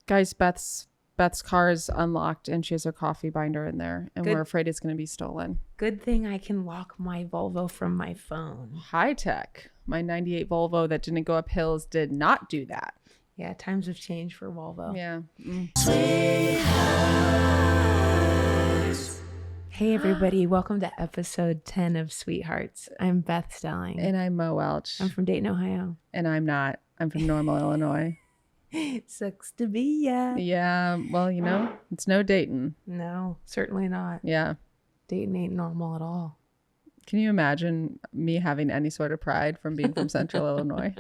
Guys, Beth's car is unlocked and she has her coffee binder in there, and we're afraid it's going to be stolen. Good thing I can lock my Volvo from my phone. High tech. My 98 Volvo that didn't go up hills did not do that. Yeah, times have changed for Volvo. Yeah. Hey everybody, welcome to episode 10 of Sweethearts. I'm Beth Stelling. And I'm Welch. I'm from Dayton, Ohio. And I'm not. I'm from Normal, Illinois. Sucks to be ya. Yeah, well, you know, it's no Dayton. No, certainly not. Yeah. Dayton ain't normal at all. Can you imagine me having any sort of pride from being from Central Illinois?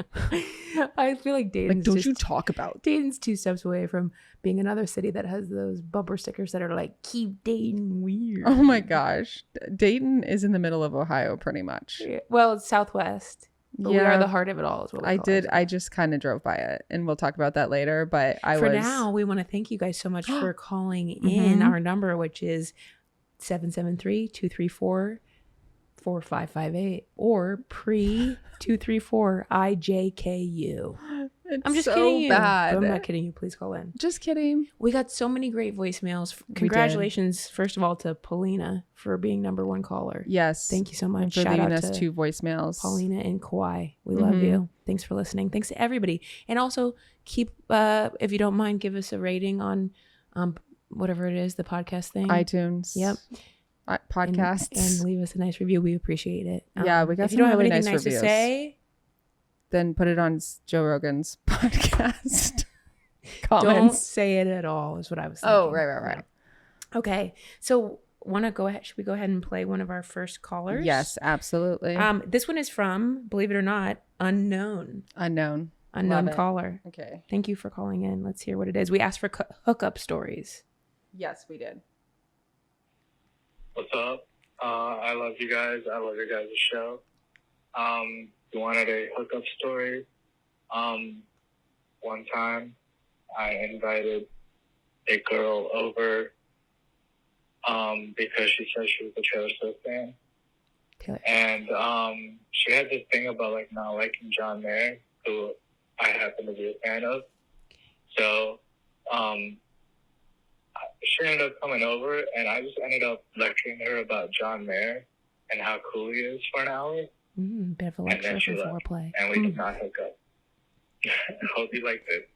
I feel like Dayton's like, don't you talk about Dayton's 2 steps away from being another city that has those bumper stickers that are like, keep Dayton weird. Oh my gosh. Dayton is in the middle of Ohio pretty much. Yeah. Well, it's Southwest. But we are the heart of it all is what we call it. I just kind of drove by it, and we'll talk about that later. But For now, we want to thank you guys so much for calling in our number, which is 773-234-4558 or PRE-BEG-IJKU. I'm just kidding you. Bad. I'm not kidding you. Please call in. Just kidding. We got so many great voicemails. Congratulations, first of all, to Paulina for being number 1 caller. Yes. Thank you so much. And for leaving us 2 voicemails. Paulina and Kauai. We love you. Thanks for listening. Thanks to everybody. And also keep, if you don't mind, give us a rating on whatever it is, the podcast thing. iTunes. Yep. Podcasts. And leave us a nice review. We appreciate it. Yeah, we got some really nice reviews. If you don't have anything nice to say, then put it on Joe Rogan's podcast. Comments. Don't say it at all is what I was thinking. Oh, right. Okay. So should we go ahead and play one of our first callers? Yes, absolutely. This one is from, believe it or not, unknown caller. Okay. Thank you for calling in. Let's hear what it is. We asked for hookup stories. Yes, we did. What's up? I love you guys. I love your guys' show. You wanted a hookup story. One time I invited a girl over because she said she was a Taylor Swift fan. And she had this thing about like not liking John Mayer, who I happen to be a fan of. So she ended up coming over, and I just ended up lecturing her about John Mayer and how cool he is for an hour. Bit of a lecture for foreplay. And we did not hook up. I hope you liked it.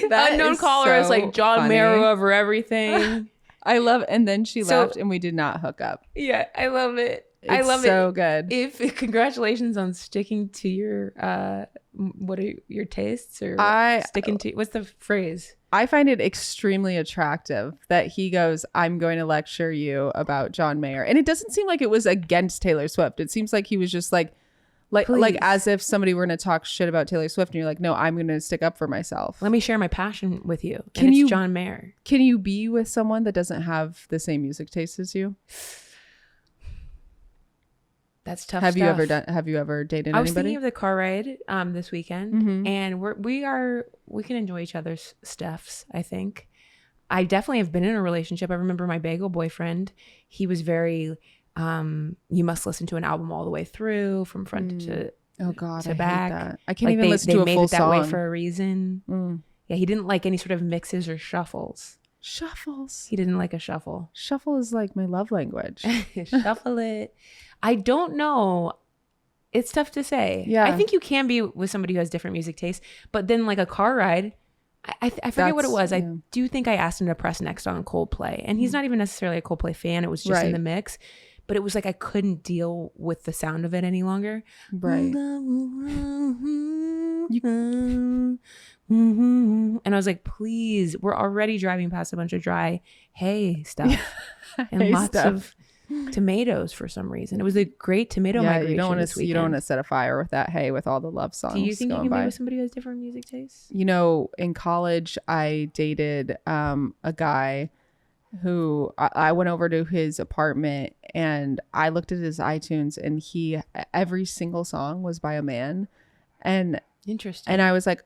That unknown caller is like John Mayer over everything. I love, and then she left, and we did not hook up. Yeah, I love it. I love it. So good. Congratulations on sticking to your what are your tastes, or sticking to what's the phrase? I find it extremely attractive that he goes, I'm going to lecture you about John Mayer. And it doesn't seem like it was against Taylor Swift. It seems like he was just like as if somebody were going to talk shit about Taylor Swift and you're like, no, I'm going to stick up for myself. Let me share my passion with you. It's John Mayer. Can you be with someone that doesn't have the same music taste as you? That's tough. Have you ever dated anybody? I was thinking of the car ride this weekend, and we can enjoy each other's stuffs. I think I definitely have been in a relationship. I remember my bagel boyfriend. He was very you must listen to an album all the way through from front to to back. Hate that. I can't even listen to a full song. They made it that way for a reason. Yeah, he didn't like any sort of mixes or shuffles. He didn't like a shuffle. Shuffle is like my love language. Shuffle it. I don't know. It's tough to say. Yeah. I think you can be with somebody who has different music tastes, but then like a car ride, I forget what it was. Yeah. I do think I asked him to press next on Coldplay, and he's not even necessarily a Coldplay fan. It was just in the mix, but it was like I couldn't deal with the sound of it any longer. Right. And I was like, please, we're already driving past a bunch of dry hay stuff and lots of tomatoes for some reason. It was a great tomato migration. You don't want to set a fire with that hay with all the love songs. Do you think you can be with somebody who has different music tastes? You know, in college, I dated a guy who I went over to his apartment and I looked at his iTunes, and every single song was by a man. And interesting. And I was like,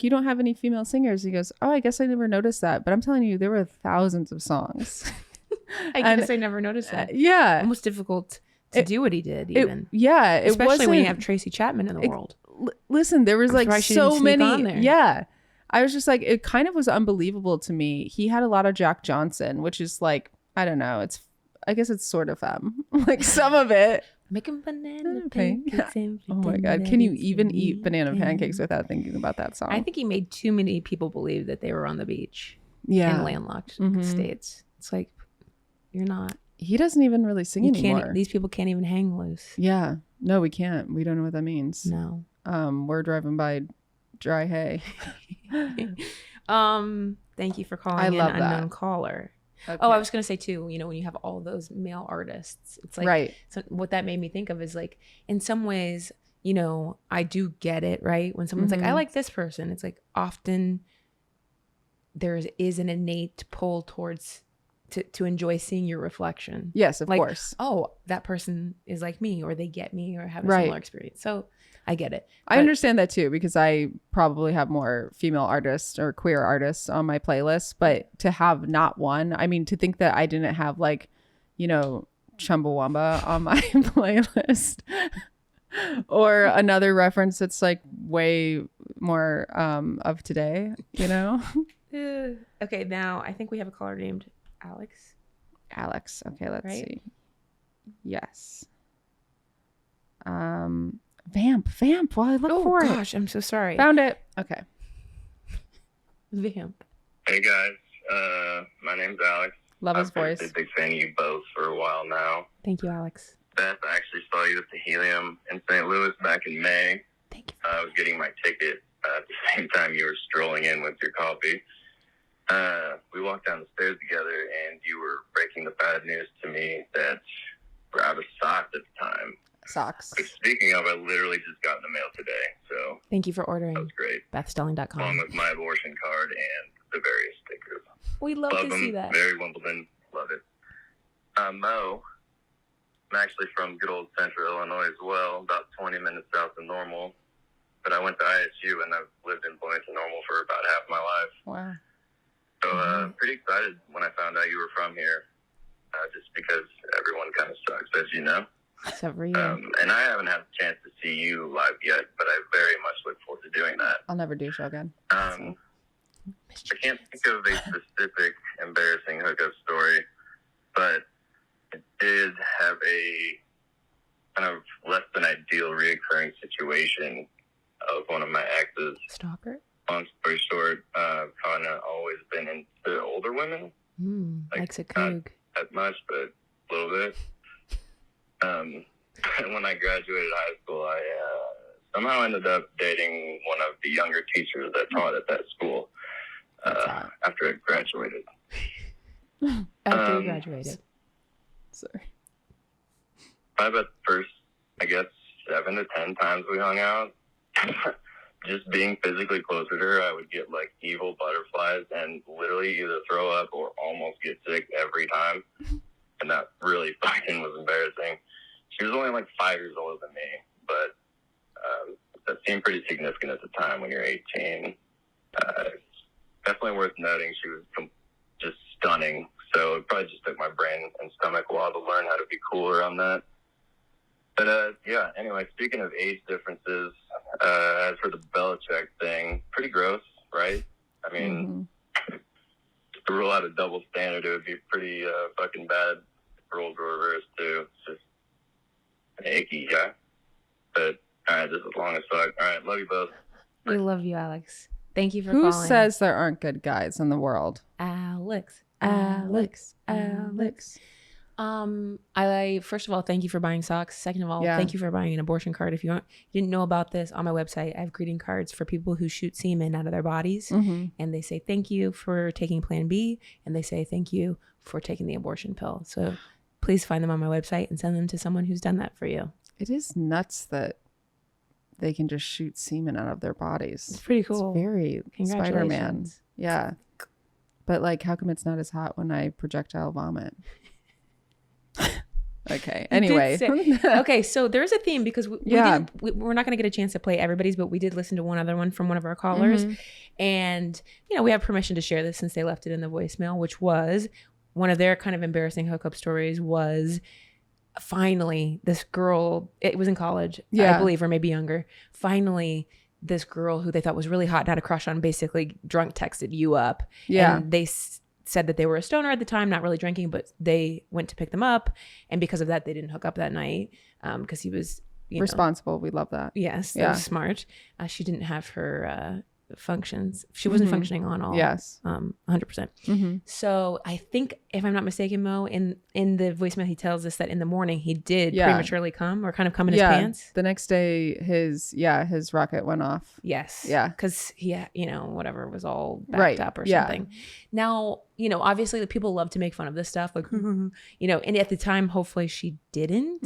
you don't have any female singers. He goes, oh, I guess I never noticed that. But I'm telling you, there were thousands of songs. I guess I never noticed that. Yeah. Almost difficult to do what he did, even. Especially when you have Tracy Chapman in the world. listen, there was like so many. Yeah. I was just like, it kind of was unbelievable to me. He had a lot of Jack Johnson, which is like, I don't know. I guess it's sort of like some of it. Making banana pancakes. Oh my God. Can you even eat banana pancakes without thinking about that song? I think he made too many people believe that they were on the beach. Yeah. In landlocked states. It's like, you're not. He doesn't even really sing anymore. These people can't even hang loose. Yeah. No, we can't. We don't know what that means. No. We're driving by dry hay. Thank you for calling in, unknown caller. Okay. Oh, I was going to say too, you know, when you have all those male artists, it's like, right. So what that made me think of is like, in some ways, you know, I do get it, right? When someone's like, I like this person, it's like often there is an innate pull towards to enjoy seeing your reflection. Yes, of course. Oh, that person is like me, or they get me, or have a similar experience. So I get it. I understand that too, because I probably have more female artists or queer artists on my playlist, but to have not one, I mean, to think that I didn't have like, you know, Chumbawamba on my playlist or another reference that's like way more of today, you know? Okay, now I think we have a caller named Alex. Okay, let's see. Yes. Vamp. While I look for it. Oh gosh, I'm so sorry. Found it. Okay. Vamp. Hey guys, my name's Alex. Love his voice. I've been a big fan of you both for a while now. Thank you, Alex. Beth, I actually saw you at the Helium in St. Louis back in May. Thank you. I was getting my ticket at the same time you were strolling in with your coffee. We walked down the stairs together, and you were breaking the bad news to me that we're out of socks at the time. Socks. But speaking of, I literally just got in the mail today, so thank you for ordering. that was great. BethStelling.com. Along with my abortion card and the various stickers. We love to see that. Very Wimbledon. Love it. Mo, I'm actually from good old Central Illinois as well, about 20 minutes south of Normal. But I went to ISU, and I've lived in Bloomington Normal for about half my life. Wow. So pretty excited when I found out you were from here, just because everyone kind of sucks, as you know. Except for you. And I haven't had a chance to see you live yet, but I very much look forward to doing that. I'll never do show again. I can't think of a specific embarrassing hookup story, but I did have a kind of less than ideal reoccurring situation of one of my exes. Stalker? Long story short, I've kind of always been into older women. Likes a coog. Not that much, but a little bit. When I graduated high school, I somehow ended up dating one of the younger teachers that taught at that school after I graduated. After you graduated. Sorry. By about the first, I guess, 7 to 10 times we hung out, just being physically closer to her, I would get like evil butterflies and literally either throw up or almost get sick every time. And that really fucking was embarrassing. She was only like 5 years older than me, but that seemed pretty significant at the time when you're 18. Definitely worth noting she was just stunning. So it probably just took my brain and stomach a while to learn how to be cooler on that. But yeah, anyway, speaking of age differences, as for the Belichick thing, pretty gross, right? I mean, to rule out a double standard, it would be pretty fucking bad for roles were reversed too. It's just icky, yeah. But all right, this is long as fuck. All right, love you both. We love you, Alex. Thank you for calling. Who says there aren't good guys in the world? Alex. I first of all, thank you for buying socks. Second of all, thank you for buying an abortion card. If you didn't know about this, on my website, I have greeting cards for people who shoot semen out of their bodies. And they say thank you for taking Plan B, and they say thank you for taking the abortion pill. So please find them on my website and send them to someone who's done that for you. It is nuts that they can just shoot semen out of their bodies. It's pretty cool. It's very Spider-Man. Yeah. But like, how come it's not as hot when I projectile vomit? Okay. Anyway. Okay. So there's a theme because we're not going to get a chance to play everybody's, but we did listen to one other one from one of our callers. And, you know, we have permission to share this since they left it in the voicemail, which was one of their kind of embarrassing hookup stories was finally this girl, it was in college, I believe, or maybe younger. Finally, this girl who they thought was really hot and had a crush on basically drunk texted you up. Yeah. And they said that they were a stoner at the time, not really drinking, but they went to pick them up. And because of that, they didn't hook up that night because he was responsible. We love that. Yes. That was smart. She didn't have her functions. She wasn't functioning on all. Yes. 100%. So I think, if I'm not mistaken, Mo, in the voicemail, he tells us that in the morning he did prematurely come, or kind of come in his pants. The next day his rocket went off. Yes. Yeah. Because he, whatever, was all backed up or something. Now, obviously the people love to make fun of this stuff, like, and at the time, hopefully she didn't,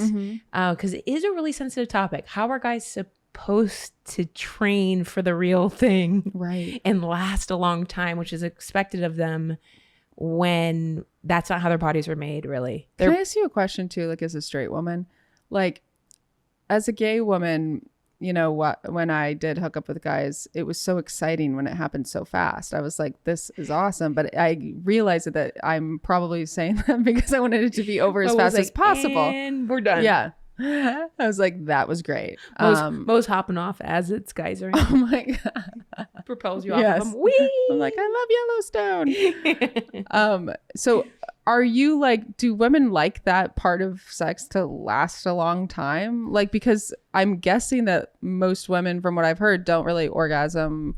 because it is a really sensitive topic. How are guys supposed to train for the real thing, right, and last a long time, which is expected of them, when that's not how their bodies were made, really? Can I ask you a question too, like, as a straight woman, like, as a gay woman, when I did hook up with guys, it was so exciting when it happened so fast. I was like, this is awesome. But I realized that I'm probably saying that because I wanted it to be over as fast as possible. And we're done. Yeah. I was like, that was great. Mo's hopping off as it's geysering. Oh my God. Propels you off of them. Whee! I'm like, I love Yellowstone. So are you like, do women like that part of sex to last a long time? Like, because I'm guessing that most women, from what I've heard, don't really orgasm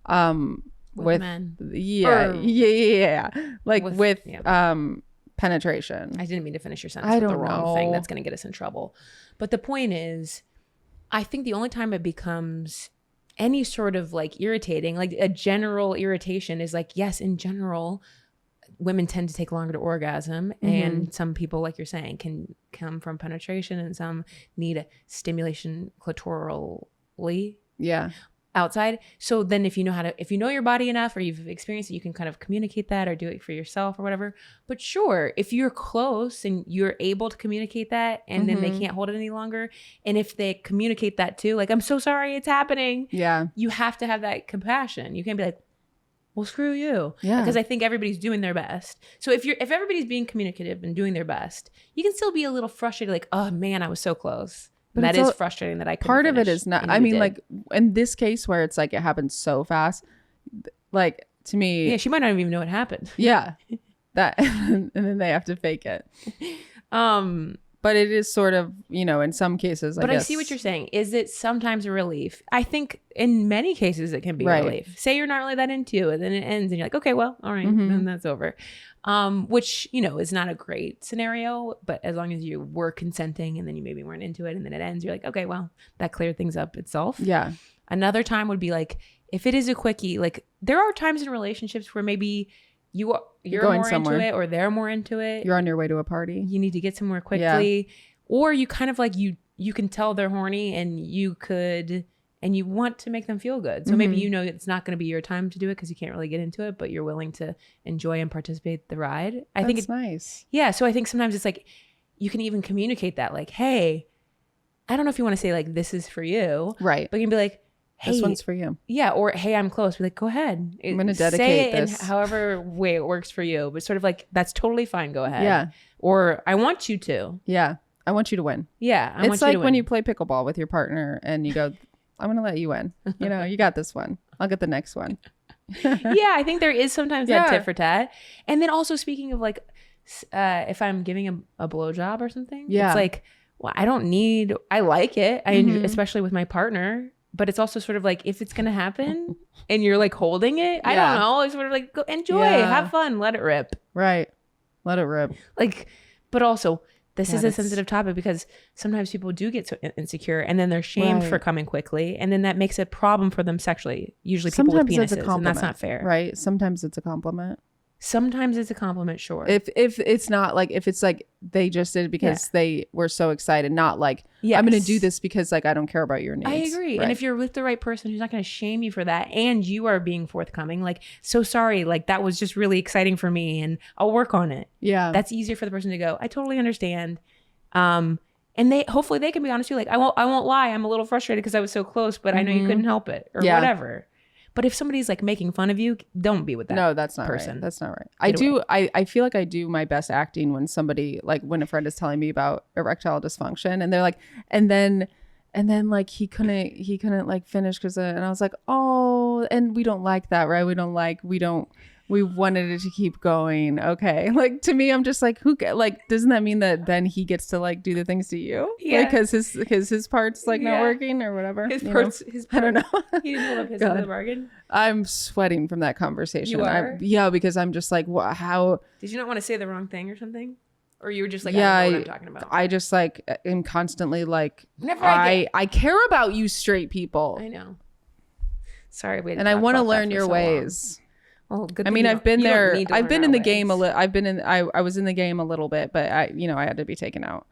with men. Yeah. Like with penetration. I didn't mean to finish your sentence with the wrong thing. That's going to get us in trouble. But the point is, I think the only time it becomes any sort of like irritating, like a general irritation, is like, yes, in general, women tend to take longer to orgasm, and some people, like you're saying, can come from penetration, and some need a stimulation clitorally. Yeah. Outside. So then if you know your body enough, or you've experienced it, you can kind of communicate that or do it for yourself or whatever. But sure, if you're close and you're able to communicate that, and then they can't hold it any longer, and if they communicate that too, like, I'm so sorry it's happening. Yeah. You have to have that compassion. You can't be like, well, screw you. Yeah. Because I think everybody's doing their best. So if everybody's being communicative and doing their best, you can still be a little frustrated, like, oh man, I was so close. But that is frustrating that I couldn't part finish, of it is not, I mean, like, in this case where it's like it happens so fast, like, to me, yeah, she might not even know it happened. Yeah. That and then they have to fake it. But it is sort of, in some cases, I guess. I see what you're saying. Is it sometimes a relief? I think in many cases it can be a relief. Say you're not really that into it, and then it ends and you're like, okay, well, all right, then that's over. Which, is not a great scenario, but as long as you were consenting and then you maybe weren't into it and then it ends, you're like, okay, well, that cleared things up itself. Yeah. Another time would be like, if it is a quickie, like, there are times in relationships where maybe you're going more somewhere into it, or they're more into it. You're on your way to a party. You need to get somewhere quickly. Yeah. Or you kind of like, you can tell they're horny, and you want to make them feel good. So maybe it's not going to be your time to do it because you can't really get into it, but you're willing to enjoy and participate the ride. I think it's nice. Yeah. So I think sometimes it's like, you can even communicate that, like, hey, I don't know if you want to say like, this is for you. Right. But you can be like, hey, this one's for you. Yeah. Or, hey, I'm close. Be like, go ahead. I'm going to dedicate this. In however way it works for you. But sort of like, that's totally fine. Go ahead. Yeah. Or, I want you to. Yeah. I want you to win. Yeah. It's like when you play pickleball with your partner and you go, I'm going to let you win. You got this one. I'll get the next one. Yeah. I think there is sometimes that tit for tat. And then also, speaking of like, if I'm giving a blowjob or something, it's like, well, I like it. I enjoy, especially with my partner. But it's also sort of like, if it's going to happen and you're like holding it, I don't know. It's sort of like, go enjoy, have fun, let it rip. Right. Let it rip. Like, but also, this is a sensitive topic because sometimes people do get so insecure, and then they're shamed for coming quickly. And then that makes a problem for them sexually. Usually people with penises, and that's not fair. Right. Sometimes it's a compliment. Sometimes it's a compliment, sure. If it's not like, if it's like they just did it because they were so excited, not like, I'm going to do this because like I don't care about your needs. I agree. Right. And if you're with the right person who's not going to shame you for that, and you are being forthcoming, like, so sorry, like that was just really exciting for me and I'll work on it. Yeah. That's easier for the person to go, I totally understand. And hopefully they can be honest with you, like, I won't lie, I'm a little frustrated because I was so close, but I know you couldn't help it, or whatever. But if somebody's like making fun of you, don't be with that. No, that's not person. Right. That's not right. I feel like I do my best acting when somebody, like when a friend is telling me about erectile dysfunction and they're like, and then like he couldn't like finish because, and I was like, oh, and we don't like that, right? We wanted it to keep going. Okay. Like to me, I'm just like, doesn't that mean that then he gets to like do the things to you? Yeah. Because his part's like not working or whatever. His part, I don't know. He didn't hold up his end of the bargain. I'm sweating from that conversation. You are? Yeah, because I'm just like, how? Did you not want to say the wrong thing or something? Or you were just like, I don't know what I'm talking about. I just like am constantly like, Whenever I care about you straight people. I know. Sorry, and I want to learn your ways. Well, good. I mean, I've been there. I've been in the game I was in the game a little bit, but I had to be taken out.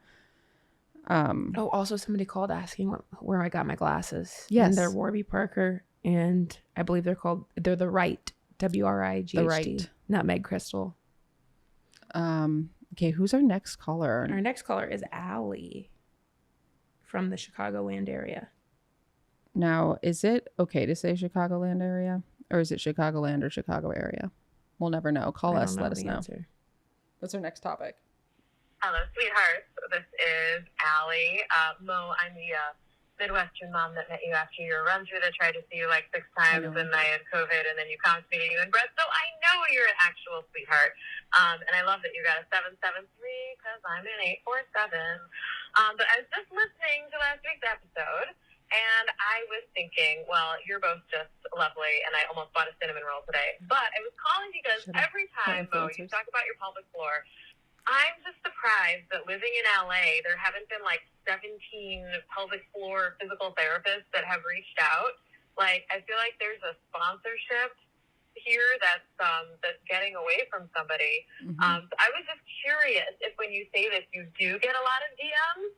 Also somebody called asking where I got my glasses. Yes. And they're Warby Parker, and I believe they're the Right, WRIGHT. The Right. Nutmeg Crystal. Okay, who's our next caller? Our next caller is Allie from the Chicagoland area. Now, is it okay to say Chicagoland area? Or is it Chicagoland or Chicago area? We'll never know. Call us. Let us know. Answer. What's our next topic? Hello, sweethearts. This is Allie. Mo, I'm the Midwestern mom that met you after your run through that tried to see you like 6 times, and I had COVID, and then you promised me to you and Brett. So I know you're an actual sweetheart. And I love that you got a 773 because I'm an 847. But I was just listening to last week's episode. And I was thinking, well, you're both just lovely, and I almost bought a cinnamon roll today. But I was calling because every time, Mo, you talk about your pelvic floor, I'm just surprised that living in LA, there haven't been like 17 pelvic floor physical therapists that have reached out. Like, I feel like there's a sponsorship here that's getting away from somebody. So I was just curious if when you say this, you do get a lot of DMs.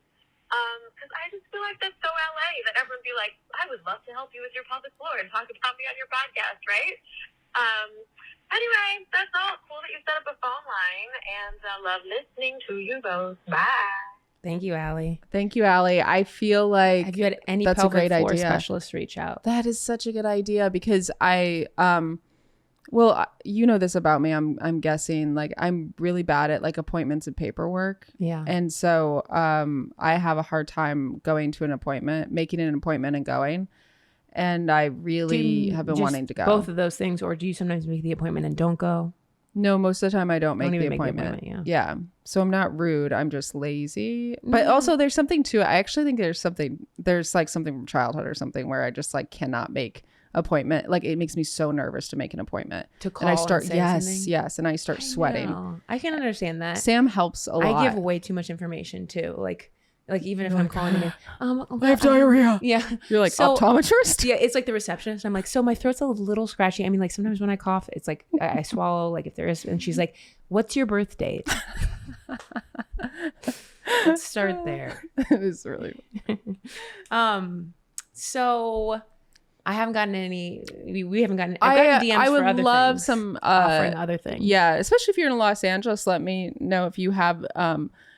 Because I just feel like that's so LA that everyone be like, I would love to help you with your pelvic floor and talk about me on your podcast, right? Anyway, that's all. Cool that you set up a phone line, and love listening to you both. Bye. Thank you, Allie. Thank you, Allie. I feel like have you had any that's pelvic a great floor idea. Specialist reach out? That is such a good idea because well, you know this about me. I'm guessing like I'm really bad at like appointments and paperwork. Yeah. And so I have a hard time going to an appointment, making an appointment and going. And I really have been wanting to go. Both of those things, or do you sometimes make the appointment and don't go? No, most of the time I don't make the appointment. Yeah. So I'm not rude. I'm just lazy. But also there's something to it. I actually think there's like something from childhood or something where I just like cannot make appointment. Like it makes me so nervous to make an appointment. To call and I start, and say something? Yes. And I start sweating. I can understand that. Sam helps a lot. I give way too much information too. Like even if I'm calling you, I have diarrhea. Yeah. You're like optometrist? Yeah, it's like the receptionist. I'm like, so my throat's a little scratchy. I mean, like sometimes when I cough, it's like I swallow, like if there is, and she's like, what's your birth date? Let's start there. It is really so I haven't gotten any. We haven't gotten. I've gotten DMs. I would for other love things, some offering other things. Yeah, especially if you're in Los Angeles. Let me know if you have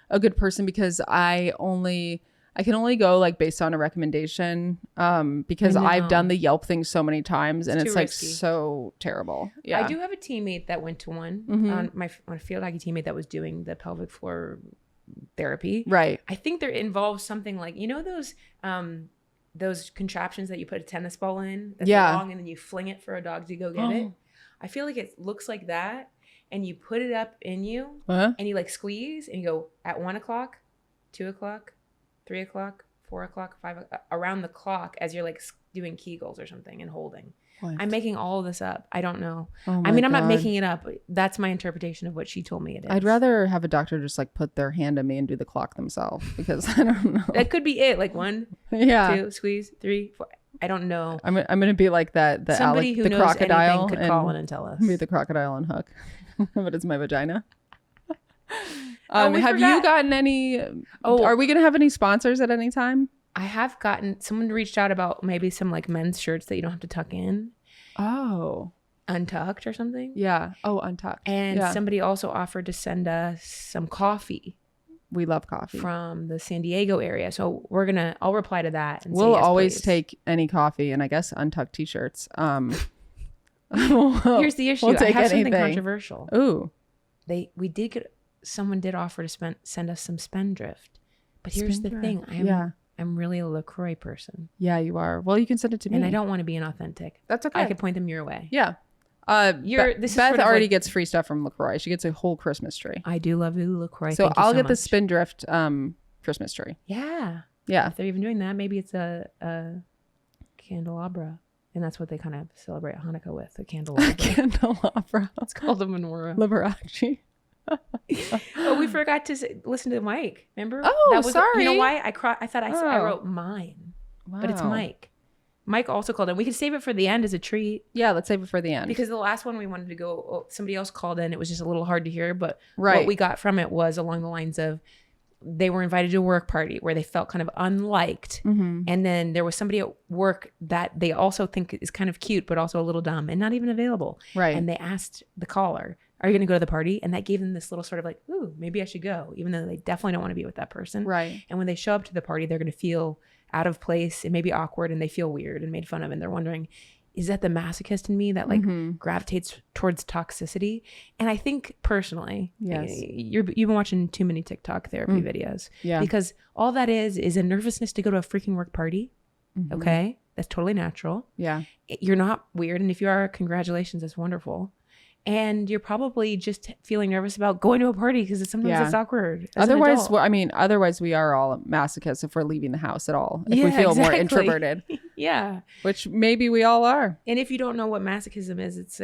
a good person because I can only go like based on a recommendation because I've done the Yelp thing so many times and it's like risky. So terrible. Yeah, I do have a teammate that went to one. My field hockey teammate that was doing the pelvic floor therapy. Right. I think there involves something like those contraptions that you put a tennis ball in that's long and then you fling it for a dog to go get it. I feel like it looks like that, and you put it up in you and you like squeeze and you go at 1 o'clock, 2 o'clock, 3 o'clock, 4 o'clock, 5 o'clock, around the clock as you're like doing Kegels or something and holding. What? I'm making all of this up. I don't know. I mean, I'm not making it up. That's my interpretation of what she told me it is. I'd rather have a doctor just like put their hand on me and do the clock themselves because I don't know. That could be it. Like 1, 2, squeeze, 3, 4. I don't know. I'm gonna be like that. Somebody who knows crocodile could call in and tell us. Be the crocodile and Hook, but it's my vagina. Have you gotten any? Are we gonna have any sponsors at any time? I have gotten, someone reached out about maybe some like men's shirts that you don't have to tuck in. Oh. Untucked or something. Yeah. Oh, untucked. And somebody also offered to send us some coffee. We love coffee. From the San Diego area. So I'll reply to that. And we'll always take any coffee and I guess untucked t-shirts. Here's the issue. We'll take I have something anything. controversial. Ooh. Someone did offer to send us some Spendrift. But here's the thing. I'm really a LaCroix person. Yeah, you are. Well, you can send it to me. And I don't want to be inauthentic. That's okay. I could point them your way. Yeah. Beth already gets free stuff from LaCroix. She gets a whole Christmas tree. I do love you, LaCroix. So Thank you I'll get much. the Spindrift Christmas tree. Yeah. Yeah. If they're even doing that, maybe it's a candelabra. And that's what they kind of celebrate Hanukkah with, a candelabra. Candelabra. It's called a menorah. Liberace. Oh, we forgot to listen to Mike. Remember? Oh, sorry. You know why? I thought I wrote mine. Wow. But it's Mike. Mike also called in. We could save it for the end as a treat. Yeah, let's save it for the end. Because the last one we wanted to go, somebody else called in. It was just a little hard to hear. But right. What we got from it was along the lines of they were invited to a work party where they felt kind of unliked. Mm-hmm. And then there was somebody at work that they also think is kind of cute, but also a little dumb and not even available. Right. And they asked the caller, are you going to go to the party? And that gave them this little sort of like, ooh, maybe I should go, even though they definitely don't want to be with that person. Right. And when they show up to the party, they're going to feel out of place and maybe awkward and they feel weird and made fun of. And they're wondering, is that the masochist in me that like gravitates towards toxicity? And I think personally, yes, you've been watching too many TikTok therapy videos. Yeah. Because all that is a nervousness to go to a freaking work party. Mm-hmm. Okay. That's totally natural. Yeah. You're not weird. And if you are, congratulations. That's wonderful. And you're probably just feeling nervous about going to a party because sometimes it's awkward. Otherwise we are all masochists if we're leaving the house at all. If we feel more introverted. Yeah. Which maybe we all are. And if you don't know what masochism is, it's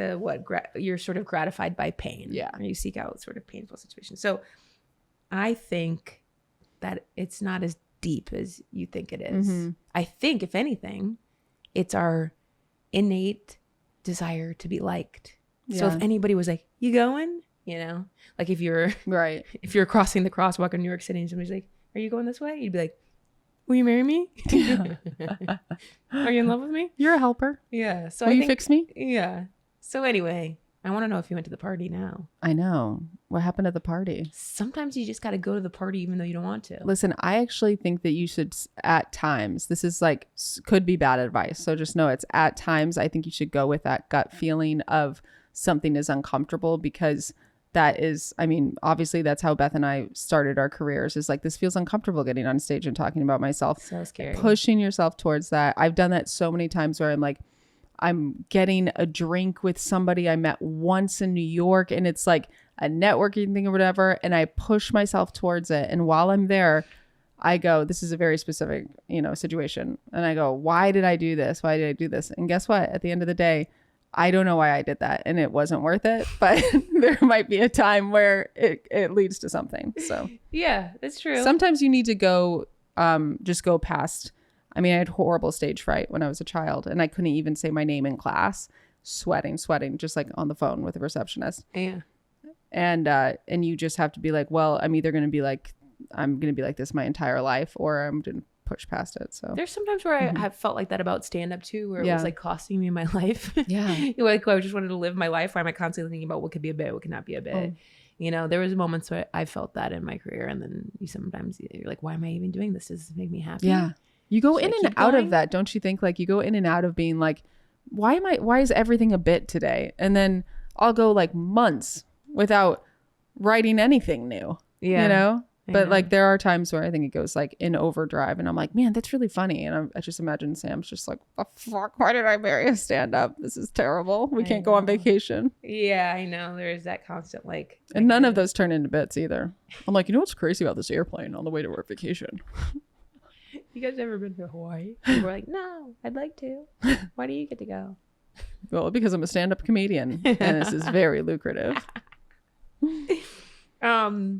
you're sort of gratified by pain. Yeah. Or you seek out sort of painful situations. So I think that it's not as deep as you think it is. Mm-hmm. I think, if anything, it's our innate desire to be liked. So if anybody was like, you going? You know, like if you're crossing the crosswalk in New York City and somebody's like, are you going this way? You'd be like, will you marry me? Are you in love with me? You're a helper. Yeah. So will you fix me? Yeah. So anyway, I want to know if you went to the party now. I know. What happened at the party? Sometimes you just got to go to the party even though you don't want to. Listen, I actually think that you should, at times, this is like, could be bad advice. So just know it's at times, I think you should go with that gut feeling of something is uncomfortable, because that is, I mean, obviously that's how Beth and I started our careers, is like, this feels uncomfortable getting on stage and talking about myself. So scary. Pushing yourself towards that. I've done that so many times where I'm like, I'm getting a drink with somebody I met once in New York and it's like a networking thing or whatever. And I push myself towards it. And while I'm there, I go, this is a very specific, situation. And I go, why did I do this? Why did I do this? And guess what? At the end of the day, I don't know why I did that and it wasn't worth it, but there might be a time where it leads to something. So yeah, that's true. Sometimes you need to go, just go past. I mean, I had horrible stage fright when I was a child and I couldn't even say my name in class, sweating, just like on the phone with the receptionist. Yeah. And you just have to be like, well, I'm either going to be like, I'm going to be like this my entire life, or I'm going to push past it. So there's sometimes where I have felt like that about stand-up too, where it was like costing me my life. Yeah. Like I just wanted to live my life. Why am I constantly thinking about what could be a bit, what could not be a bit? There was moments where I felt that in my cares, and then you're like, why am I even doing this? Does this make me happy? Yeah. You go in and out of that, don't you think? Like you go in and out of being like, why is everything a bit today? And then I'll go like months without writing anything new. Yeah. But like there are times where I think it goes like in overdrive and I'm like, man, that's really funny. And I just imagine Sam's just like, oh, fuck, why did I marry a stand-up? This is terrible. We can't go on vacation. Yeah, I know. There is that constant like. And none of those turn into bits either. I'm like, what's crazy about this airplane on the way to our vacation? You guys ever been to Hawaii? We're like, no, I'd like to. Why do you get to go? Well, because I'm a stand-up comedian and this is very lucrative. So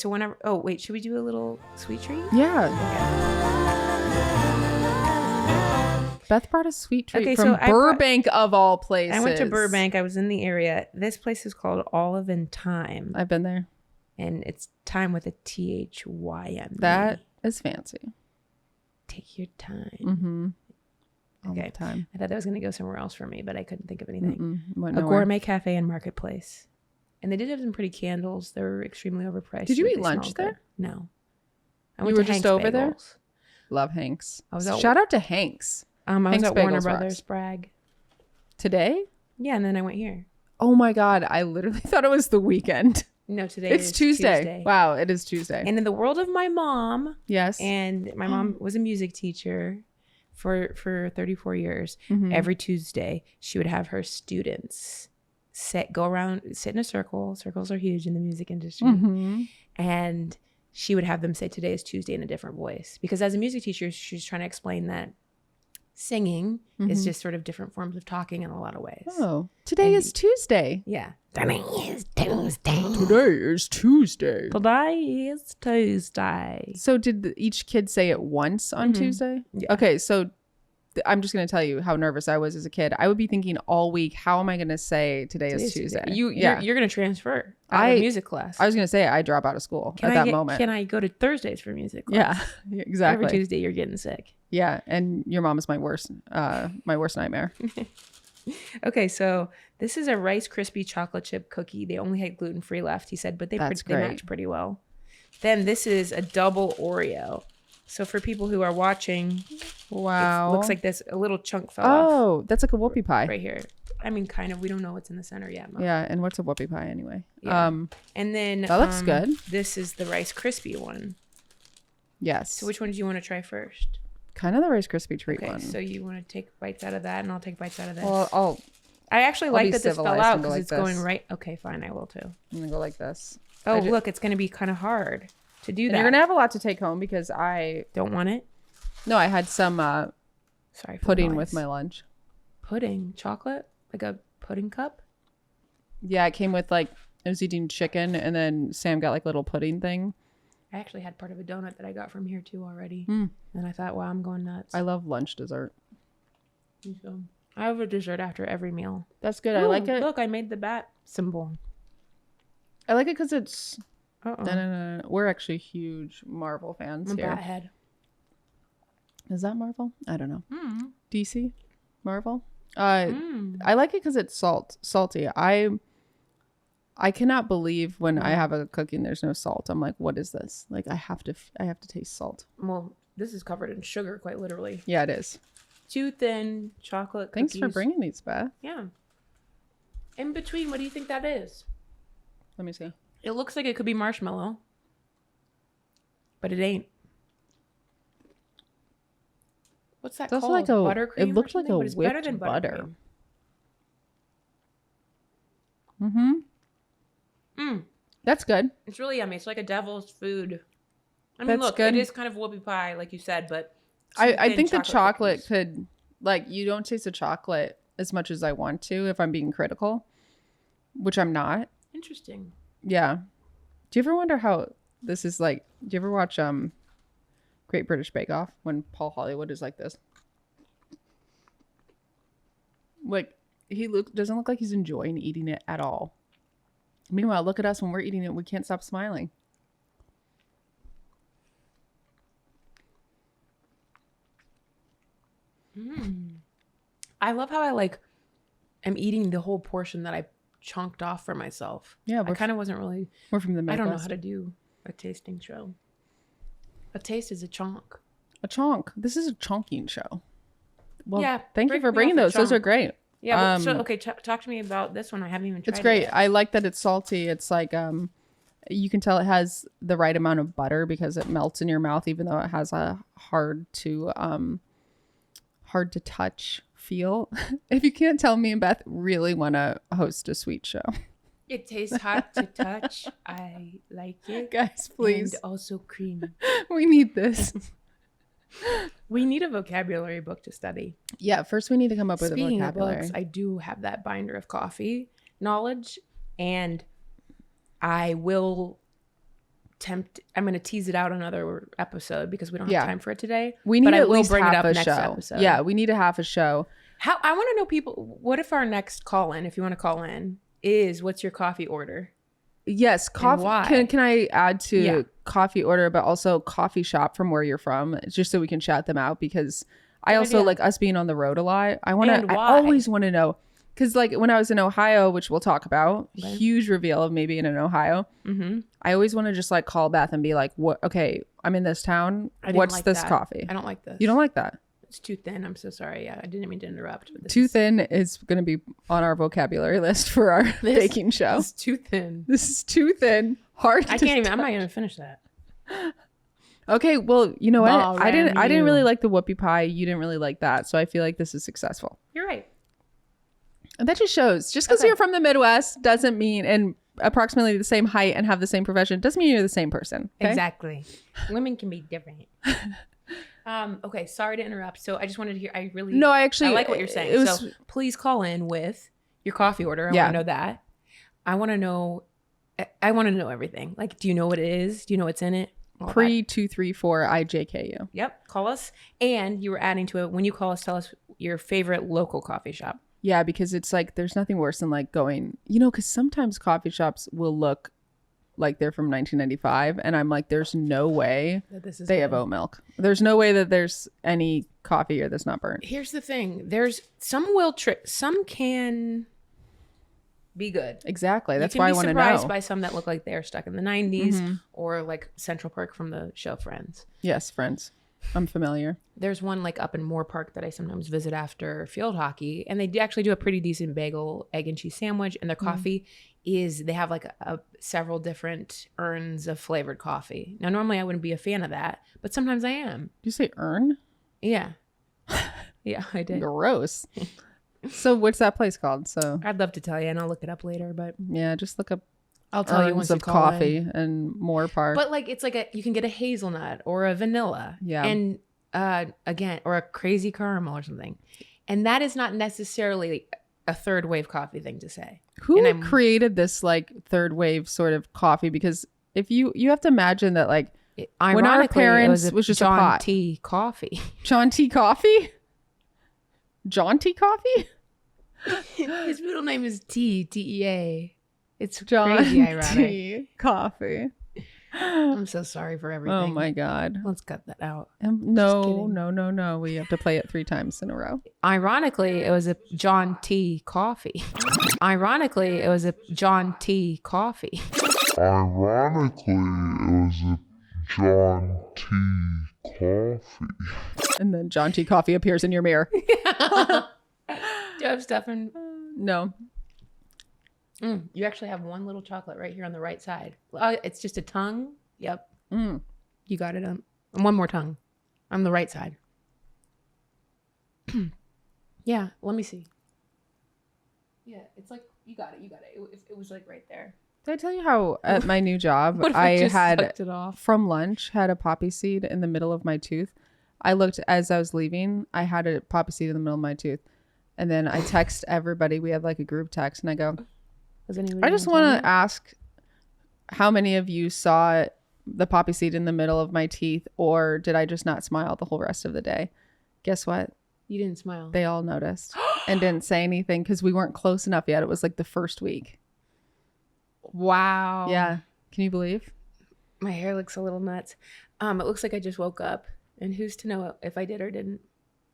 whenever, should we do a little sweet treat? Yeah. Okay. Beth brought a sweet treat from Burbank of all places. I went to Burbank. I was in the area. This place is called Olive Thyme. I've been there. And it's time with a THYME. That is fancy. Take your time. Mm-hmm. All okay. the time. I thought that was going to go somewhere else for me, but I couldn't think of anything. A gourmet cafe and marketplace. And they did have some pretty candles. They were extremely overpriced. Did you eat lunch there? No. I went to Hank's over there? Love Hank's. Shout out to Hank's. I was at Warner Brothers, brag. Today? Yeah, and then I went here. Oh my God. I literally thought it was the weekend. No, today It's is Tuesday. Wow, it is Tuesday. And in the world of my mom, yes. And my mom was a music teacher for 34 years. Mm-hmm. Every Tuesday, she would have her students go around, sit in a circle. Circles are huge in the music industry. Mm-hmm. And she would have them say, today is Tuesday in a different voice. Because as a music teacher, she's trying to explain that singing is just sort of different forms of talking in a lot of ways. Oh, today is Tuesday. Yeah. Today is Tuesday. Today is Tuesday. Today is Tuesday. So did each kid say it once on Tuesday? Yeah. Okay, so I'm just going to tell you how nervous I was as a kid. I would be thinking all week, how am I going to say today is Tuesday? You're going to transfer out of music class. I was going to say I drop out of school moment. Can I go to Thursdays for music class? Yeah, exactly. Every Tuesday you're getting sick. Yeah, and your mom is my worst nightmare. Okay, so this is a Rice Krispie chocolate chip cookie. They only had gluten-free left, he said, but they match pretty well. Then this is a double Oreo. So for people who are watching, wow, it looks like this, a little chunk fell off. Oh, that's like a whoopie pie. Right here. I mean, kind of. We don't know what's in the center yet. Mom. Yeah, and what's a whoopie pie anyway? Yeah. And then that looks good. This is the Rice Krispie one. Yes. So which one do you want to try first? Kind of the Rice Krispie treat one. So you want to take bites out of that, and I'll take bites out of this. Well, I actually like that this fell out because it's this. going right. Okay, fine. I will too. I'm gonna go like this. Oh, look, it's gonna be kind of hard to do that. You're gonna have a lot to take home because I don't want it. No, I had some pudding with my lunch. Pudding, chocolate, like a pudding cup. Yeah, it came with I was eating chicken, and then Sam got little pudding thing. I actually had part of a donut that I got from here too already, and I thought, wow, I'm going nuts. I love lunch dessert. So I have a dessert after every meal. That's good. Ooh, I like it. Look, I made the bat symbol. I like it because it's. No. We're actually huge Marvel fans here. Bat head. Is that Marvel? I don't know. DC, Marvel. I like it because it's salty. I cannot believe when I have a cookie and there's no salt. I'm like, what is this? I have to taste salt. Well, this is covered in sugar, quite literally. Yeah, it is. Too thin chocolate cookies. Thanks for bringing these, Beth. Yeah. In between, what do you think that is? Let me see. It looks like it could be marshmallow, but it ain't. What's that called? Buttercream? It looked like a whipped butter. Mm-hmm. That's good. It's really yummy. It's like a devil's food. I mean, That's look, good. It is kind of whoopie pie, like you said, but I think the chocolate could, you don't taste the chocolate as much as I want to if I'm being critical, which I'm not. Interesting. Yeah. Do you ever wonder how this is do you ever watch Great British Bake Off when Paul Hollywood is like this? He doesn't look like he's enjoying eating it at all. Meanwhile, look at us when we're eating it. We can't stop smiling. I love how I am eating the whole portion that I chunked off for myself. Yeah, I kind of wasn't really. We're from the Midwest. I don't know how to do a tasting show. A taste is a chonk. A chonk. This is a chonking show. Well, yeah. Thank you for bringing those. Those are great. Yeah. Talk to me about this one. I haven't even tried it. It's great. Yet. I like that it's salty. It's you can tell it has the right amount of butter because it melts in your mouth, even though it has a hard to touch feel. If you can't tell, me and Beth really want to host a sweet show. It tastes hot to touch. I like it. Guys, please. And also creamy. We need this. We need a vocabulary book to study. Yeah, first we need to come up with a vocabulary. Speaking of books, I do have that binder of coffee knowledge, and I will I'm going to tease it out another episode because we don't have time for it today. We need at least bring half it up a next show. Episode. Yeah, we need a half a show. I want to know people. What if our next call in, if you want to call in, is what's your coffee order? Yes, coffee. Can I add to coffee order, but also coffee shop from where you're from, just so we can shout them out because I also like us being on the road a lot. I always want to know. Because when I was in Ohio, which we'll talk about, huge reveal of me being in Ohio. Mm-hmm. I always want to just call Beth and be like, "What? Okay, I'm in this town. What's this coffee? I don't like this. You don't like that? It's too thin. I'm so sorry. Yeah, I didn't mean to interrupt. But Too thin is going to be on our vocabulary list for our baking show. It's too thin. This is too thin. Hard. I can't even. I'm not gonna finish that. Okay, well, you know what? Ball I didn't ran you. really like the whoopie pie. You didn't really like that, so I feel like this is successful. You're right. And that just shows. Just because Okay. you're from the Midwest doesn't mean, and approximately the same height and have the same profession, doesn't mean you're the same person. Okay? Exactly. Women can be different. Okay, sorry to interrupt. So I just wanted to hear. I like what you're saying. So please call in with your coffee order. I want to know that. I want to know everything. Like, do you know what it is? Do you know what's in it? PRE-BEG-IJKU. Yep. Call us. And you were adding to it. When you call us, tell us your favorite local coffee shop. Yeah, because it's like there's nothing worse than like going, because sometimes coffee shops will look like they're from 1995, and I'm like, there's no way That this is they good. have oat milk. There's no way that there's any coffee here that's not burnt. Here's the thing. There's some some can be good. Exactly. That's why I want to You can be know. surprised by some that look like they're stuck in the 90s or like Central Park from the show Friends. Yes, friends. I'm familiar. There's one like up in Moore Park that I sometimes visit after field hockey, and they actually do a pretty decent bagel, egg and cheese sandwich, and their coffee they have like several different urns of flavored coffee. Now, normally I wouldn't be a fan of that, but sometimes I am. Did you say urn? Yeah. Yeah, I did. Gross. So what's that place called? So I'd love to tell you, and I'll look it up later, but yeah, just look up I'll tell you once urns you of call coffee in. and Moore Park. But like it's like you can get a hazelnut or a vanilla, and again, or a crazy caramel or something, and that is not necessarily a third wave coffee thing to say. Who created this like third wave sort of coffee? Because if you have to imagine that like when our parents it was just John a pot. T coffee. John T coffee? John T coffee? His middle name is Tea. It's John crazy ironic. T coffee. I'm so sorry for everything. Oh my God. Let's cut that out. No. We have to play it 3 times in a row. Ironically, it was a John T coffee. Ironically, it was a John T coffee. And then John T coffee appears in your mirror. Do you have stuff in? No. You actually have one little chocolate right here on the right side. Oh, it's just a tongue. Yep. You got it on. And one more tongue on the right side. Yeah. Let me see. Yeah. It's like, you got it. It was like right there. Did I tell you how at my new job, What if I just had sucked it off? from lunch, had a poppy seed in the middle of my tooth. I looked as I was leaving, I had a poppy seed in the middle of my tooth. And then I text everybody. We have like a group text, and I go, I just want to ask how many of you saw the poppy seed in the middle of my teeth, or did I just not smile the whole rest of the day? Guess what? You didn't smile. They all noticed and didn't say anything because we weren't close enough yet. It was like the first week. Wow. Yeah. Can you believe? My hair looks a little nuts. It looks like I just woke up, and who's to know if I did or didn't.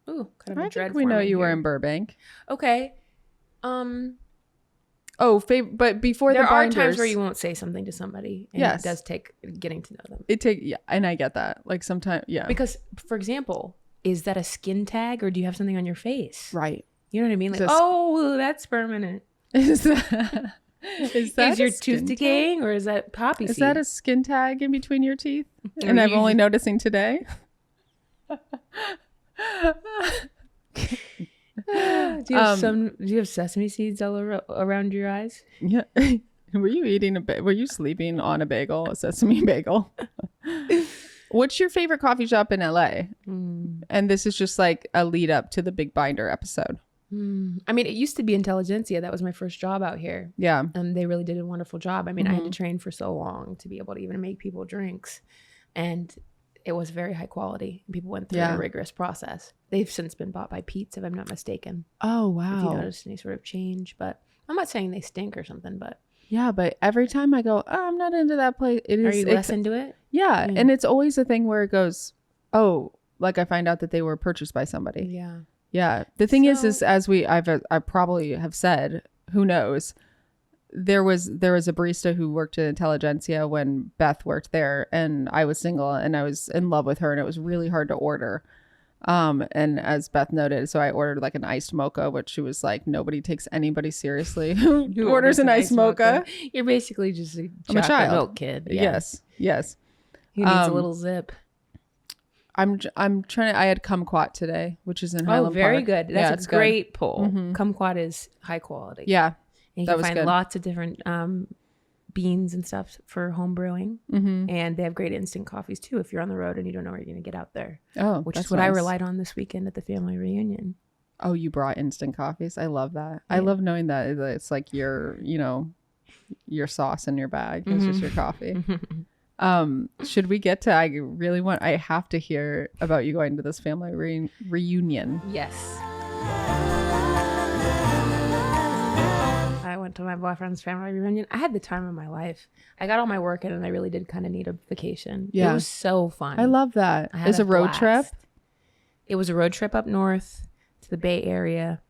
Ooh, kind of a I dread think we know forming you were here. in Burbank. Okay. But before There the are binders, times where you won't say something to somebody, and Yes. it does take getting to know them. and I get that. Like sometimes, yeah. Because, for example, is that a skin tag, or do you have something on your face? Right. You know what I mean? Like, Just- oh, that's permanent. Is that Is a your skin tooth tag? decaying, or is that poppy Is seed? that a skin tag in between your teeth? Or And I'm you only just- noticing today. Do you have sesame seeds all around your eyes? Yeah. Were you eating were you sleeping on a bagel, a sesame bagel? What's your favorite coffee shop in LA? And this is just like a lead up to the Big Binder episode. I mean, it used to be Intelligentsia. That was my first job out here. Yeah. And they really did a wonderful job. I mean, I had to train for so long to be able to even make people drinks. And it was very high quality. People went through a rigorous process. They've since been bought by Pete's, if I'm not mistaken. Oh, wow. If you noticed any sort of change. But I'm not saying they stink or something, but. Yeah, but every time I go, oh, I'm not into that place. Are you less into it? Yeah. And it's always a thing where it goes, oh, like I find out that they were purchased by somebody. Yeah. Yeah. The thing is as I probably have said, who knows, there was a barista who worked at Intelligentsia when Beth worked there, and I was single and I was in love with her, and it was really hard to order. And as Beth noted, so I ordered like an iced mocha, which she was like, nobody takes anybody seriously who orders an iced mocha. You're basically just a I'm a child. milk kid. Yeah. Yes. He needs a little zip. I'm trying to, I had kumquat today, which is in Highland very Park. good. That's a great pull. Mm-hmm. Kumquat is high quality. Yeah. And you can find lots of different beans and stuff for home brewing. Mm-hmm. And they have great instant coffees too if you're on the road and you don't know where you're going to get out there. Oh, which is what I relied on this weekend at the family reunion. Oh, you brought instant coffees? I love that. Yeah. I love knowing that it's like your sauce in your bag. It's just your coffee. Should we get to, I have to hear about you going to this family reunion. Yes. I went to my boyfriend's family reunion. I had the time of my life. I got all my work in and I really did kind of need a vacation. Yeah. It was so fun. I love that. It was a road trip? It was a road trip up north to the Bay Area.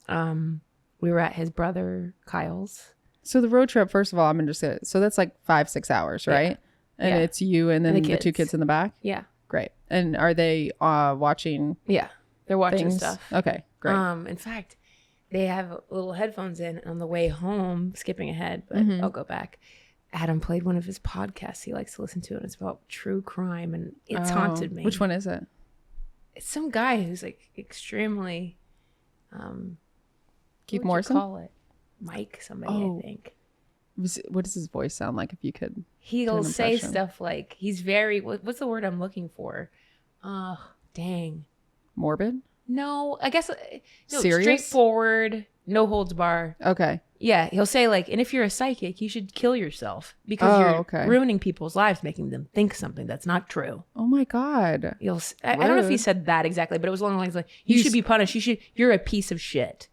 We were at his brother Kyle's. So the road trip, first of all, I'm interested. So that's like 5-6 hours, right? Yeah. And it's you and then the 2 kids in the back? Yeah. Great. And are they watching? Yeah. They're watching things? stuff. Okay, great. In fact, they have little headphones in on the way home, skipping ahead, but I'll go back. Adam played one of his podcasts he likes to listen to, and it's about true crime, and it's haunted me. Which one is it? It's some guy who's like extremely Keith Morrison? Call it Mike somebody, I think. What does his voice sound like if you could? He'll say stuff like, he's very, what's the word I'm looking for? Dang. Morbid? No, I guess serious? Straightforward, no holds bar. Okay. Yeah, he'll say like, and if you're a psychic, you should kill yourself because you're ruining people's lives, making them think something that's not true. Oh my God. I don't know if he said that exactly, but it was along the lines like, you should be punished. You're a piece of shit.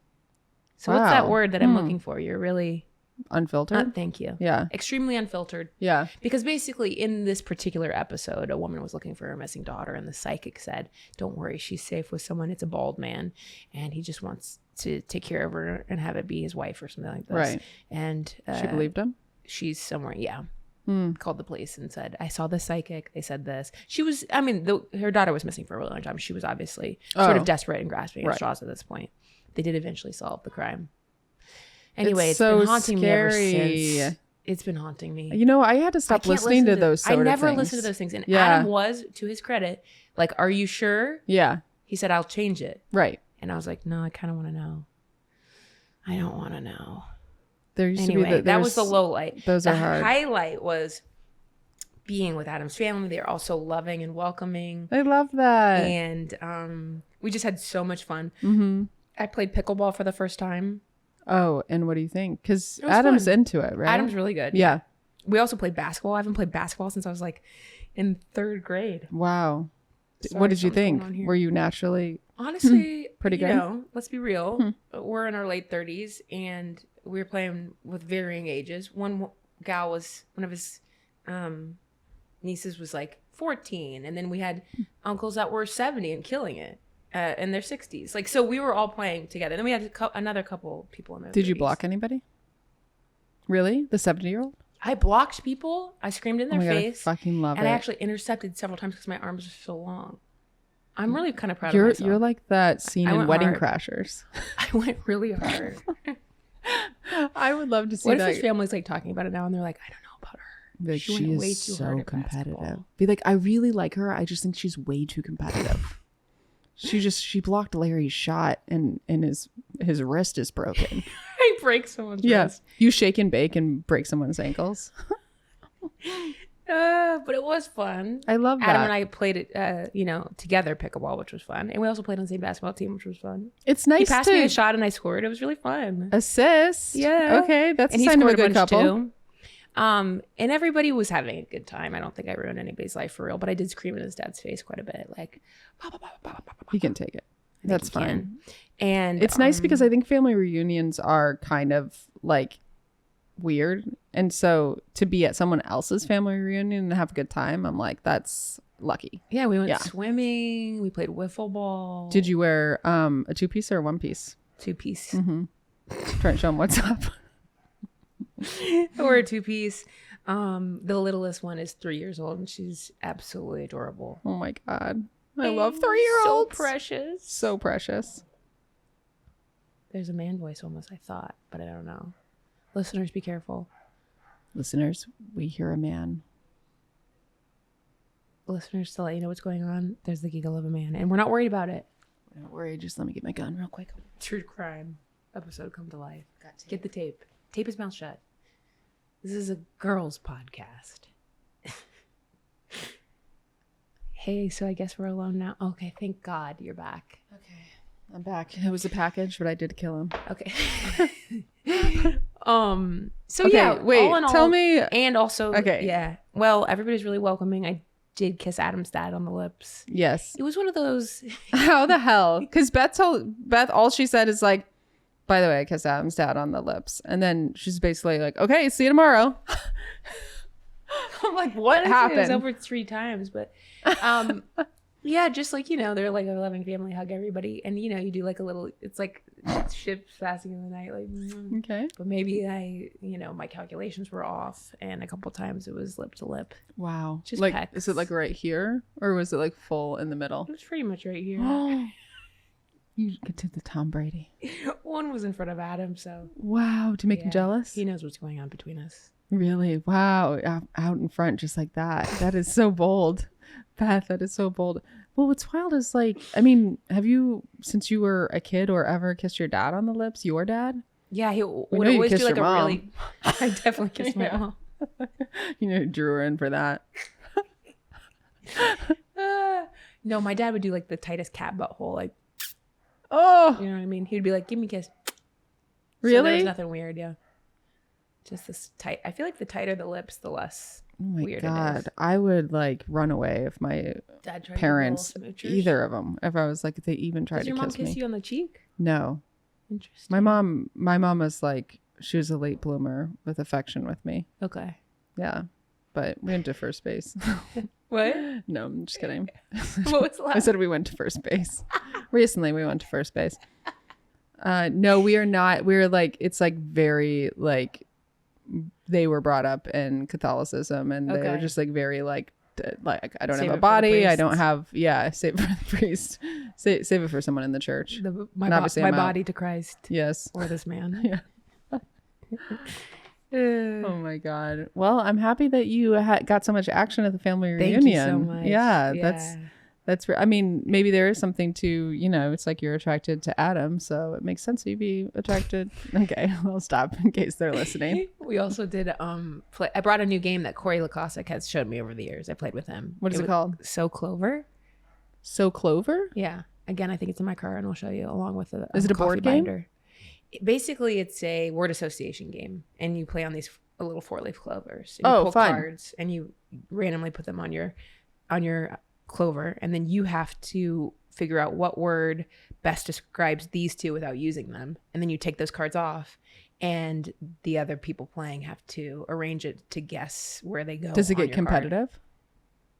So what's that word that I'm looking for? You're really unfiltered. Thank you. Yeah. Extremely unfiltered. Yeah. Because basically in this particular episode, a woman was looking for her missing daughter and the psychic said, don't worry, she's safe with someone. It's a bald man. And he just wants to take care of her and have it be his wife or something like this. Right. And she believed him? She's somewhere. Yeah. Called the police and said, I saw the psychic. They said this. She was, her daughter was missing for a really long time. She was obviously sort of desperate and grasping at straws at this point. They did eventually solve the crime. Anyway, it's been haunting me ever since. It's been haunting me. You know, I had to stop listening to those sort of things. I never listened to those things. And Adam was, to his credit, like, are you sure? Yeah. He said, I'll change it. Right. And I was like, no, I kind of want to know. I don't want to know. There used to be that was the low light. Those are hard. The highlight was being with Adam's family. They're all so loving and welcoming. I love that. And we just had so much fun. Mm-hmm. I played pickleball for the first time. Oh, and what do you think? Because Adam's into it, right? Adam's really good. Yeah. We also played basketball. I haven't played basketball since I was like in 3rd grade. Wow. What did you think? Were you naturally honestly pretty good? Let's be real. We're in our late 30s and we were playing with varying ages. One gal was, one of his nieces was like 14, and then we had uncles that were 70 and killing it. In their 60s. Like, so we were all playing together. Then we had another couple people in their 30s. Did you block anybody? Really? The 70-year-old? I blocked people. I screamed in their face. I fucking love it. And I actually intercepted several times because my arms are so long. I'm really kind of proud of myself. You're like that scene in Wedding Crashers. I went really hard. I would love to see what that. What if his family's like talking about it now and they're like, I don't know about her. Like, she is way too so competitive. Be like, I really like her. I just think she's way too competitive. She blocked Larry's shot and his wrist is broken. I break someone's wrist. You shake and bake and break someone's ankles. But it was fun. I love that. Adam and I played it, together pickleball, which was fun. And we also played on the same basketball team, which was fun. It's nice. He passed me a shot and I scored. It was really fun. Assist. Yeah. Okay. That's a sign of a good couple. Too. And everybody was having a good time. I don't think I ruined anybody's life for real, but I did scream in his dad's face quite a bit. Like, he can take it. That's fine. And it's nice because I think family reunions are kind of like weird. And so to be at someone else's family reunion and have a good time, I'm like, that's lucky. Yeah. We went swimming. We played wiffle ball. Did you wear a 2-piece or a 1-piece? 2-piece. Mm-hmm. Trying to show them what's up. Or a 2-piece. The littlest one is 3 years old and she's absolutely adorable. Oh my God. I love 3-year-olds. So precious. So precious. There's a man voice almost, I thought, but I don't know. Listeners, be careful. Listeners, we hear a man. Listeners, to let you know what's going on, there's the giggle of a man, and we're not worried about it. Don't worry, just let me get my gun real quick. True crime episode come to life. Get the tape. Tape his mouth shut. This is a girls' podcast. Hey, so I guess we're alone now. Okay, thank God you're back. Okay, I'm back. It was a package, but I did kill him. Okay. So okay, yeah, wait. all in all, tell me. and also, Okay. yeah. Well, everybody's really welcoming. I did kiss Adam's dad on the lips. Yes. It was one of those. How the hell? Because Beth, all she said is like, by the way, I kissed Adam's dad on the lips. And then she's basically like, okay, see you tomorrow. I'm like, what happened? It was over 3 times, but yeah, just like, they're like a loving family, hug everybody. And, you do like a little, it's like ships passing in the night. Like, okay. But maybe my calculations were off. And a couple times it was lip to lip. Wow. Just like, pecks. is it like right here? Or was it like full in the middle? It was pretty much right here. You get to the Tom Brady. One was in front of Adam, so. Wow. To make him jealous? He knows what's going on between us. Really? Wow. Out in front just like that. That is so bold. Beth, that is so bold. Well, what's wild is like, I mean, have you, since you were a kid or ever kissed your dad on the lips? Your dad? Yeah, he We would know you always do kissed like your a mom. really. I definitely kissed my mom. Drew her in for that. No, my dad would do like the tightest cat butthole, like, Oh, you know what I mean? He'd be like, "Give me a kiss." really? So there's nothing weird, yeah. Just this tight. I feel like the tighter the lips, the less Oh my weird it God. is. I would like run away if my Dad tried parents, to smoochers. either of them, if I was like, if they even tried Does to your mom kiss kiss me. you on the cheek? No. Interesting. My mom was like, she was a late bloomer with affection with me. Okay. Yeah. But we went to first base. What? No, I'm just kidding. What was the last? I said we went to first base. Recently we went to first base. No, we are not. We're like, it's like very like, they were brought up in Catholicism and they were Okay. just like very like I don't Save have it a for the body. I priests. don't have, save it for the priest. Save it for someone in the church. My And obviously I'm out. body to Christ Yes. or this man. Yeah. Oh my God. Well, I'm happy that you got so much action at the family reunion. Thank you so much. Yeah, that's. I mean, maybe there is something to, it's like you're attracted to Adam, so it makes sense you'd be attracted. Okay, I'll stop in case they're listening. We also did play. I brought a new game that Corey Lacosic has showed me over the years. I played with him. What is it was called? So Clover. So Clover? Yeah. Again, I think it's in my car, and I'll show you along with the. Is it a board coffee game? binder. Basically, it's a word association game, and you play on these little 4-leaf clovers. And you pull fun. cards, and you randomly put them on your clover, and then you have to figure out what word best describes these two without using them, and then you take those cards off, and the other people playing have to arrange it to guess where they go. Does it on get your card. competitive?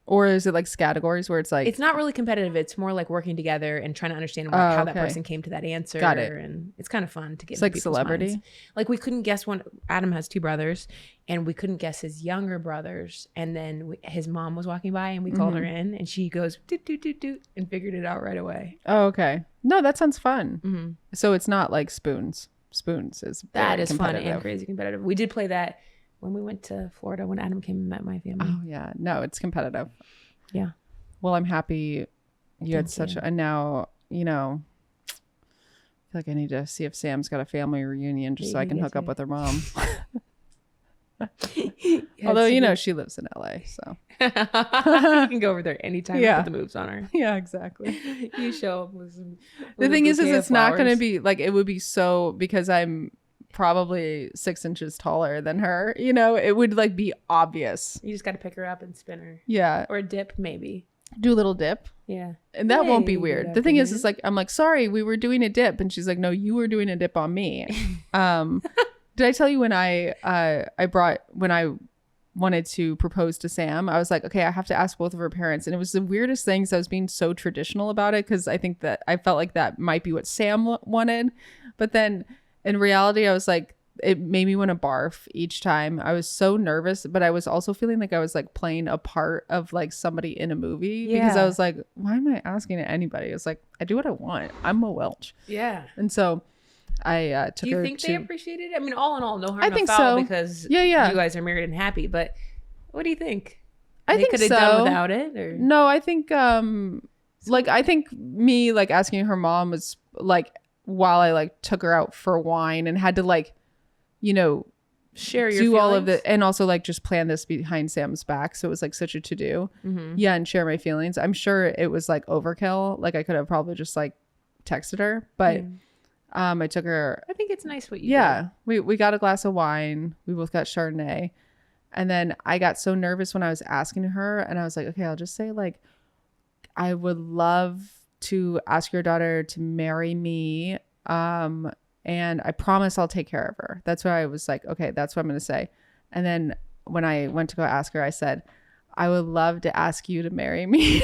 Or is it like categories where it's like It's not really competitive. It's more like working together and trying to understand how that okay. person came to that answer. Got it. And it's kind of fun to get It's into like people's Celebrity? minds. Like we couldn't guess one. Adam has 2 brothers, and we couldn't guess his younger brothers. And then his mom was walking by, and we called her in, and she goes doot doot doot doot, and figured it out right away. Oh, okay. No, that sounds fun. Mm-hmm. So it's not like spoons. Spoons is That very is fun and competitive. crazy competitive. We did play that when we went to Florida when Adam came and met my family. Oh yeah. No, it's competitive. Yeah. Well, I'm happy you had Thank such you. a, and now, I feel like I need to see if Sam's got a family reunion just so I Maybe can get hook up to- with her mom. Yeah, Although, it's she lives in LA, so. you can go over there anytime Yeah. and put the moves on her. Yeah, exactly. You show up with some. The thing is bouquet of it's not going to flowers. be like, it would be so, because I'm probably 6 inches taller than her, it would like be obvious. You just got to pick her up and spin her, Yeah. or a dip maybe. Do a little dip. Yeah, And that won't be Hey, weird. good The thing is, afternoon. it's like, I'm like, sorry, we were doing a dip. And she's like, no, you were doing a dip on me. Did I tell you when I wanted to propose to Sam, I was like, okay, I have to ask both of her parents. And it was the weirdest thing. So I was being so traditional about it because I think that I felt like that might be what Sam wanted. But then in reality, I was like, it made me want to barf each time. I was so nervous, but I was also feeling like I was like playing a part of like somebody in a movie because I was like, why am I asking anybody? It's like, I do what I want. I'm a Welch. Yeah. And so I took her. Do you think they appreciate it? I mean, all in all, no harm, I think no foul, so. because you guys are married and happy. But what do you think? I think could have done without it, or no? I think like I think me like asking her mom was like while I like took her out for wine and had to like, you know, share your do feelings? all of it and also like just plan this behind Sam's back. So it was like such a to do. Yeah, and share my feelings. I'm sure it was like overkill. Like I could have probably just like texted her, but I took her. I think it's nice what you did. We got a glass of wine. We both got Chardonnay. And then I got so nervous when I was asking her, and I was like, okay, I'll just say like, I would love to ask your daughter to marry me. And I promise I'll take care of her. That's why I was like, okay, that's what I'm going to say. And then when I went to go ask her, I said, I would love to ask you to marry me.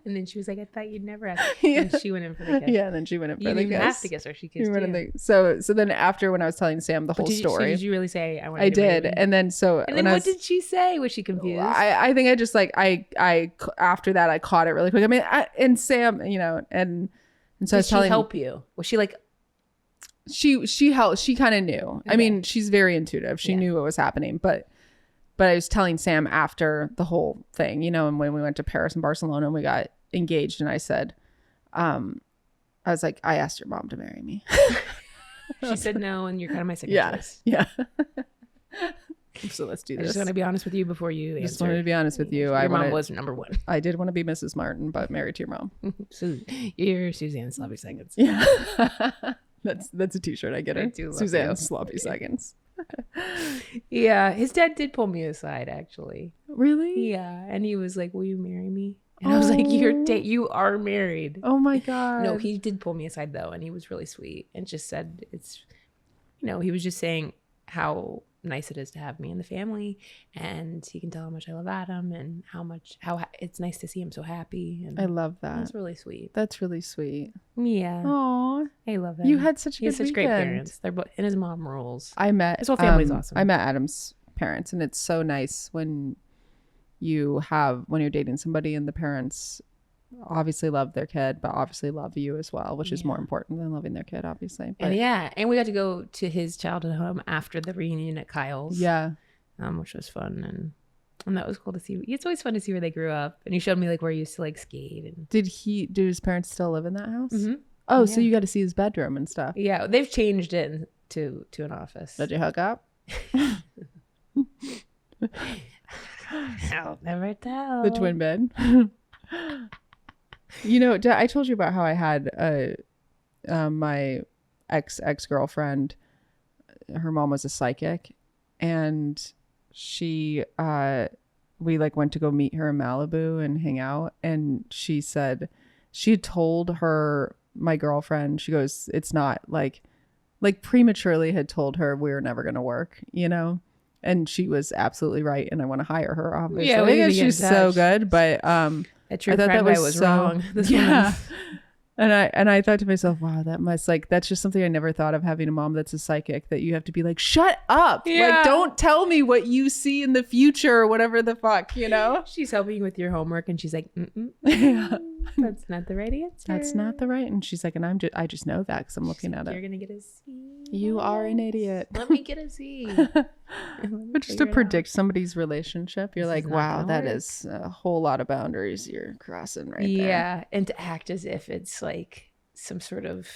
And then she was like, I thought you'd never ask. And she went in for the kiss. Yeah, and then she went in for the kiss. You didn't even have to kiss her. She kissed you. So then after when I was telling Sam the whole story. Did you really say, I want I did. And then what did she say? Was she confused? I think I just like, I after that, I caught it really quick. I mean, and Sam, you know, and so I was telling. Did she help you? Was she like. She helped. She kind of knew. Okay. I mean, she's very intuitive. She knew what was happening, but I was telling Sam after the whole thing, you know, and when we went to Paris and Barcelona and we got engaged, and I said, I was like, I asked your mom to marry me. She said no, and you're kind of my second choice. Yeah. So let's do this. I just want to be honest with you before you answer. Just wanted to be honest with you. Your mom was number one. I did want to be Mrs. Martin, but married to your mom. So you're Suzanne Sloppy Seconds. Yeah. That's a t-shirt. I get it. Suzanne Sloppy Seconds. Yeah. His dad did pull me aside, actually. Really? Yeah. And he was like, will you marry me? And I was like, you are married. Oh my God. No, he did pull me aside though. And he was really sweet and just said he was just saying how nice it is to have me in the family, and he can tell how much I love Adam and how it's nice to see him so happy. And I love that. That's really sweet. That's really sweet. Yeah. Aw. I love him. You had such he has such great parents. They're both, and his mom rules. His whole family's awesome. I met Adam's parents, and it's so nice when you're dating somebody and the parents obviously love their kid, but obviously love you as well, which is more important than loving their kid, obviously. But, and we got to go to his childhood home after the reunion at Kyle's. Yeah. Which was fun, and that was cool to see. It's always fun to see where they grew up, and he showed me like where he used to like skate. And did his parents still live in that house? Mm-hmm. Oh, so you got to see his bedroom and stuff. Yeah, they've changed it to an office. Did you hook up? I'll never tell. The twin bed. You know, I told you about how I had my ex-girlfriend. Her mom was a psychic, and we like went to go meet her in Malibu and hang out. And she said she had told my girlfriend, she goes, it's not like prematurely had told her we were never going to work, you know. And she was absolutely right, and I want to hire her. Obviously, yeah, she's so good. But that true crime guy was wrong. And I thought to myself, wow, that's just something I never thought of, having a mom that's a psychic, that you have to be like, shut up, like don't tell me what you see in the future or whatever the fuck, you know. She's helping you with your homework, and she's like, that's not the right answer. That's not the right. And she's like, and I just know that because I'm looking at it. You're gonna get a C. You are an idiot. Let me get a C. But just to predict somebody's relationship, you're like, wow, that is a whole lot of boundaries you're crossing right there. Yeah, and to act as if it's like some sort of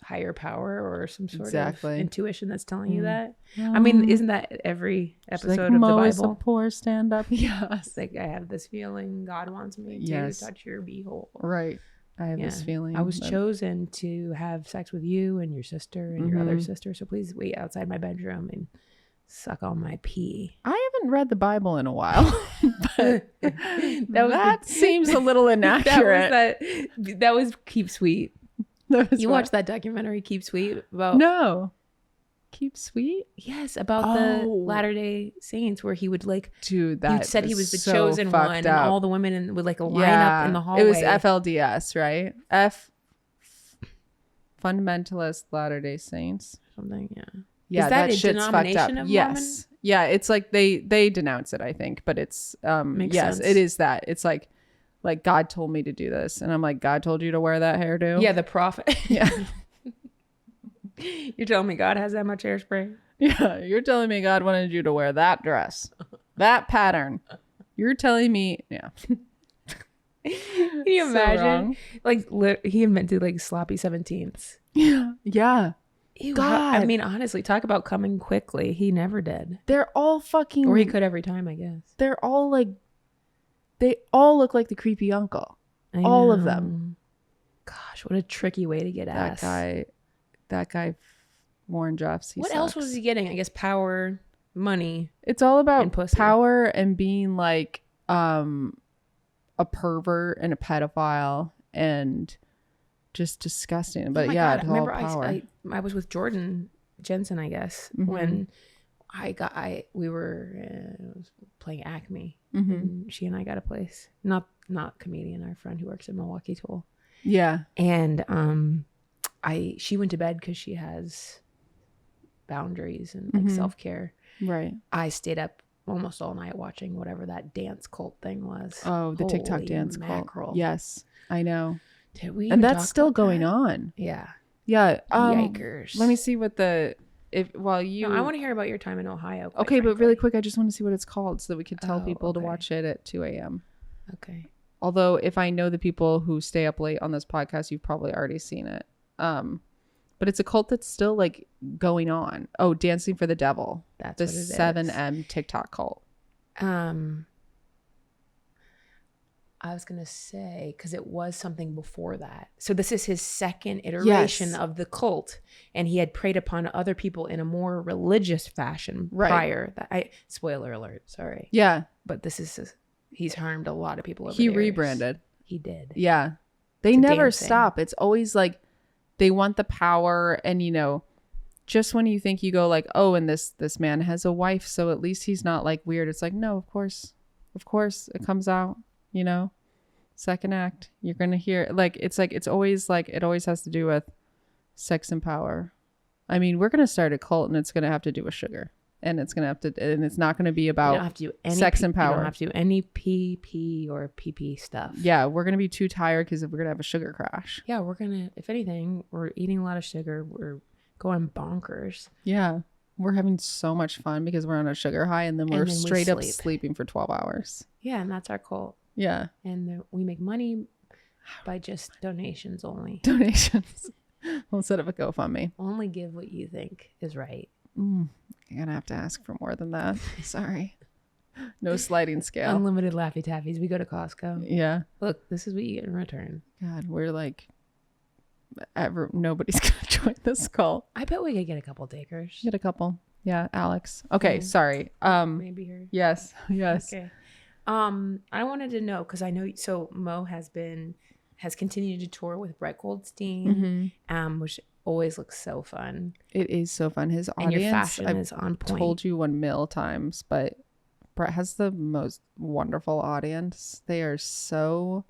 higher power or some sort of intuition that's telling you that. I mean, isn't that every episode of the Bible? Is a poor stand-up. Yes. Like, I have this feeling God wants me to touch your beehole. Right. I have this feeling. I was chosen to have sex with you and your sister and your other sister. So please wait outside my bedroom and suck on my pee. I haven't read the Bible in a while. But that seems a little inaccurate. That was Keep Sweet. You watched that documentary Keep Sweet about? No. Keep Sweet? Yes, about the Latter-day Saints, where he would like, dude, that he said he was the chosen one, and all the women would like line up in the hallway. It was FLDS, right? Fundamentalist Latter-day Saints. Something, yeah. Yeah, Is that a shit's fucked up. denomination of yes. Mormon? Yeah, it's like they denounce it, I think, but it's Makes yes, sense. it is that. It's like God told me to do this, and I'm like, God told you to wear that hairdo? Yeah, the prophet. Yeah. You're telling me God has that much hairspray? Yeah, you're telling me God wanted you to wear that dress, that pattern. You're telling me, yeah. Can you So imagine? wrong. Like he invented like sloppy 17ths. Yeah. Ew, God. I mean, honestly, talk about coming quickly. He never did. They're all fucking. Or he could every time, I guess. They're all like. They all look like the creepy uncle. All of them. Gosh, what a tricky way to get ass. That guy, Warren Jeffs. What else was he getting? I guess power, money. It's all about And pussy. power and being like a pervert and a pedophile and just disgusting. But Oh my yeah, God. it's all Remember, power. I was with Jordan Jensen, I guess, when we were playing Acme. And she and I got a place. Not comedian, our friend who works at Milwaukee Tool. Yeah. And she went to bed because she has boundaries and like self-care. Right. I stayed up almost all night watching whatever that dance cult thing was. Oh, the TikTok Holy dance mackerel. cult. Yes, I know. Did we? And even that's talk still about going that? on. Yeah. Yeah. Yikers. Let me see what while you. No, I want to hear about your time in Ohio. quite Okay, but really frankly. quick, I just want to see what it's called so that we could tell people to okay. watch it at 2 a.m. Okay. Although if I know the people who stay up late on this podcast, you've probably already seen it. But it's a cult that's still like going on. Oh, Dancing for the Devil. That's the what it is. 7M TikTok cult. I was going to say, because it was something before that. So this is his second iteration of the cult. And he had preyed upon other people in a more religious fashion prior. Spoiler alert, sorry. Yeah. But he's harmed a lot of people over He the years. rebranded. He did. Yeah. They To never dancing. stop. It's always like they want the power. And, just when you think you go like, oh, and this man has a wife, so at least he's not like weird. It's like, no, of course it comes out, second act, you're going to hear it always has to do with sex and power. I mean, we're going to start a cult and it's going to have to do with sugar and it's not going to be You about don't have to do any sex and power. You don't have to do any PP or PP stuff. Yeah. We're going to be too tired because we're going to have a sugar crash. Yeah. If anything, we're eating a lot of sugar. We're going bonkers. Yeah. We're having so much fun because we're on a sugar high and then we're then we straight up sleep. Sleeping for 12 hours. Yeah. And that's our cult. Yeah. And we make money by just donations only. Donations. We'll set up a GoFundMe. Only give what you think is right. You're going to have to ask for more than that. Sorry. No sliding scale. Unlimited Laffy Taffies. We go to Costco. Yeah. Look, this is what you get in return. God, we're like, nobody's going to join this call. I bet we could get a couple takers. Get a couple. Yeah, Alex. Okay, sorry. Maybe her. Yes. Okay. I wanted to know because I know Mo has continued to tour with Brett Goldstein, which always looks so fun. It is so fun. His audience, and your fashion I've is on point. told you 1,000,000 times, but Brett has the most wonderful audience. They are so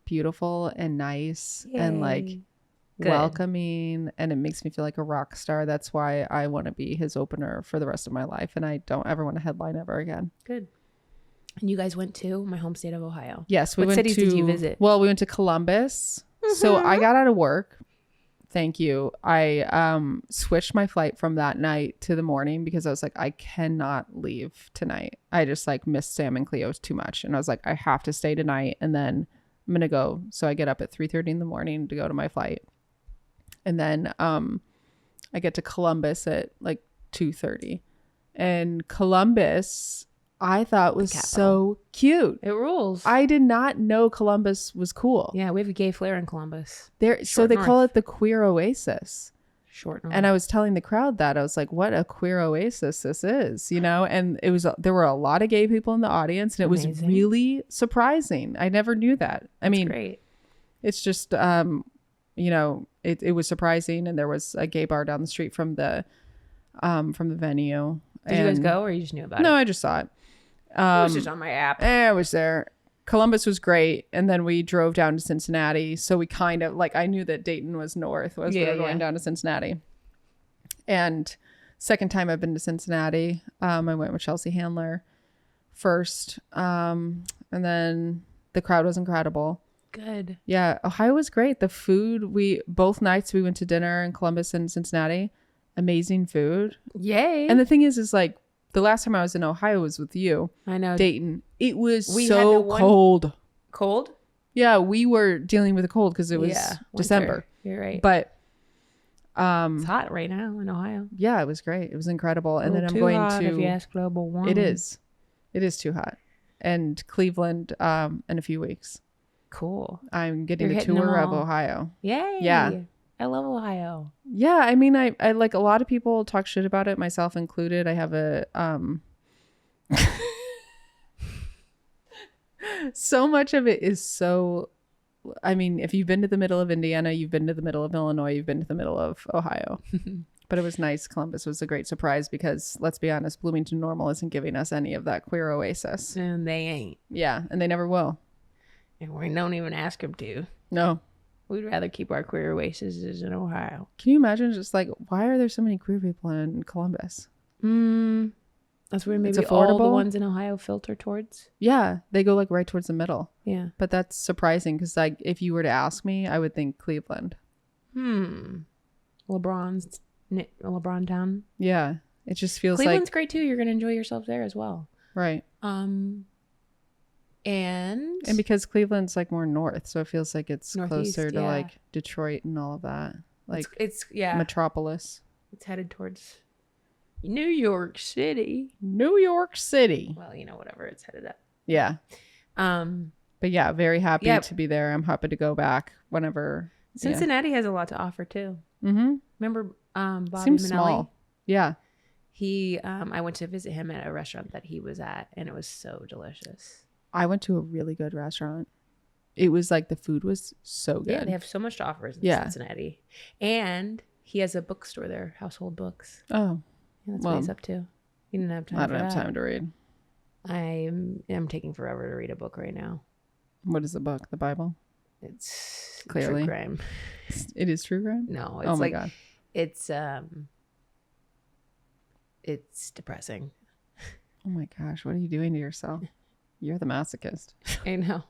beautiful and nice and like Good. welcoming, and it makes me feel like a rock star. That's why I want to be his opener for the rest of my life, and I don't ever want to headline ever again. Good. And you guys went to my home state of Ohio. Yes, we What went cities to. did you visit? Well, we went to Columbus. So I got out of work. Thank you. I switched my flight from that night to the morning because I was like, I cannot leave tonight. I just like missed Sam and Cleo too much, and I was like, I have to stay tonight, and then I'm gonna go. So I get up at 3:30 in the morning to go to my flight, and then I get to Columbus at like 2:30, and Columbus I thought was so cute. It rules. I did not know Columbus was cool. Yeah, we have a gay flair in Columbus. So they call it the queer oasis. Short north. And I was telling the crowd that I was like, what a queer oasis this is, and there were a lot of gay people in the audience, and it was really surprising. I never knew that. I mean, great. It's just, it was surprising. And there was a gay bar down the street from the venue. Did you guys go, or you just knew about it? No, I just saw it. It was just on my app. I was there. Columbus was great, and then we drove down to Cincinnati. So we kind of I knew that Dayton was north as we were going down to Cincinnati, and Second time I've been to Cincinnati. I went with Chelsea Handler first. And then the crowd was incredible. Good. Yeah. Ohio was great. The food, both nights we went to dinner in Columbus and Cincinnati. Amazing food. Yay. And the thing is like the last time I was in Ohio was with you. I know. Dayton. It was so cold. Cold? Yeah. We were dealing with the cold because it was December. You're right. But it's hot right now in Ohio. Yeah, it was great. It was incredible. And then I'm too going hot to, if you ask global warming. It is too hot. And Cleveland in a few weeks. Cool. I'm getting a tour of Ohio. Yay. Yeah. I love Ohio. Yeah, I mean, I like a lot of people talk shit about it, myself included. I have a so much of it is so, I mean, if you've been to the middle of Indiana, you've been to the middle of Illinois, you've been to the middle of Ohio. But it was nice. Columbus was a great surprise because, let's be honest, Bloomington Normal isn't giving us any of that queer oasis. And they ain't. Yeah, and they never will. And we don't even ask them to. No. We'd rather keep our queer oases in Ohio. Can you imagine just like, why are there so many queer people in Columbus? That's where maybe all the ones in Ohio filter towards. Yeah, they go like right towards the middle. Yeah. But that's surprising because like if you were to ask me, I would think Cleveland. LeBron town. Yeah. It just feels Cleveland's great too. You're going to enjoy yourself there as well. Right. And because Cleveland's like more north, so it feels like it's Northeast, closer to like Detroit and all of that. Like it's metropolis. It's headed towards New York City. New York City. Well, whatever it's headed up. Yeah. But yeah, very happy to be there. I'm happy to go back whenever. Cincinnati has a lot to offer too. Mm-hmm. Remember Bobby Seems Manelli? small. Yeah. He I went to visit him at a restaurant that he was at, and it was so delicious. I went to a really good restaurant. It was like the food was so good. Yeah, they have so much to offer in Cincinnati. And he has a bookstore there, Household Books. Oh. Yeah, that's what he's up to. You didn't have time I don't have time to read. I'm taking forever to read a book right now. What is the book? The Bible? It's clearly true crime. It is true crime? No, it's my God. It's depressing. Oh my gosh, what are you doing to yourself? You're the masochist. I know.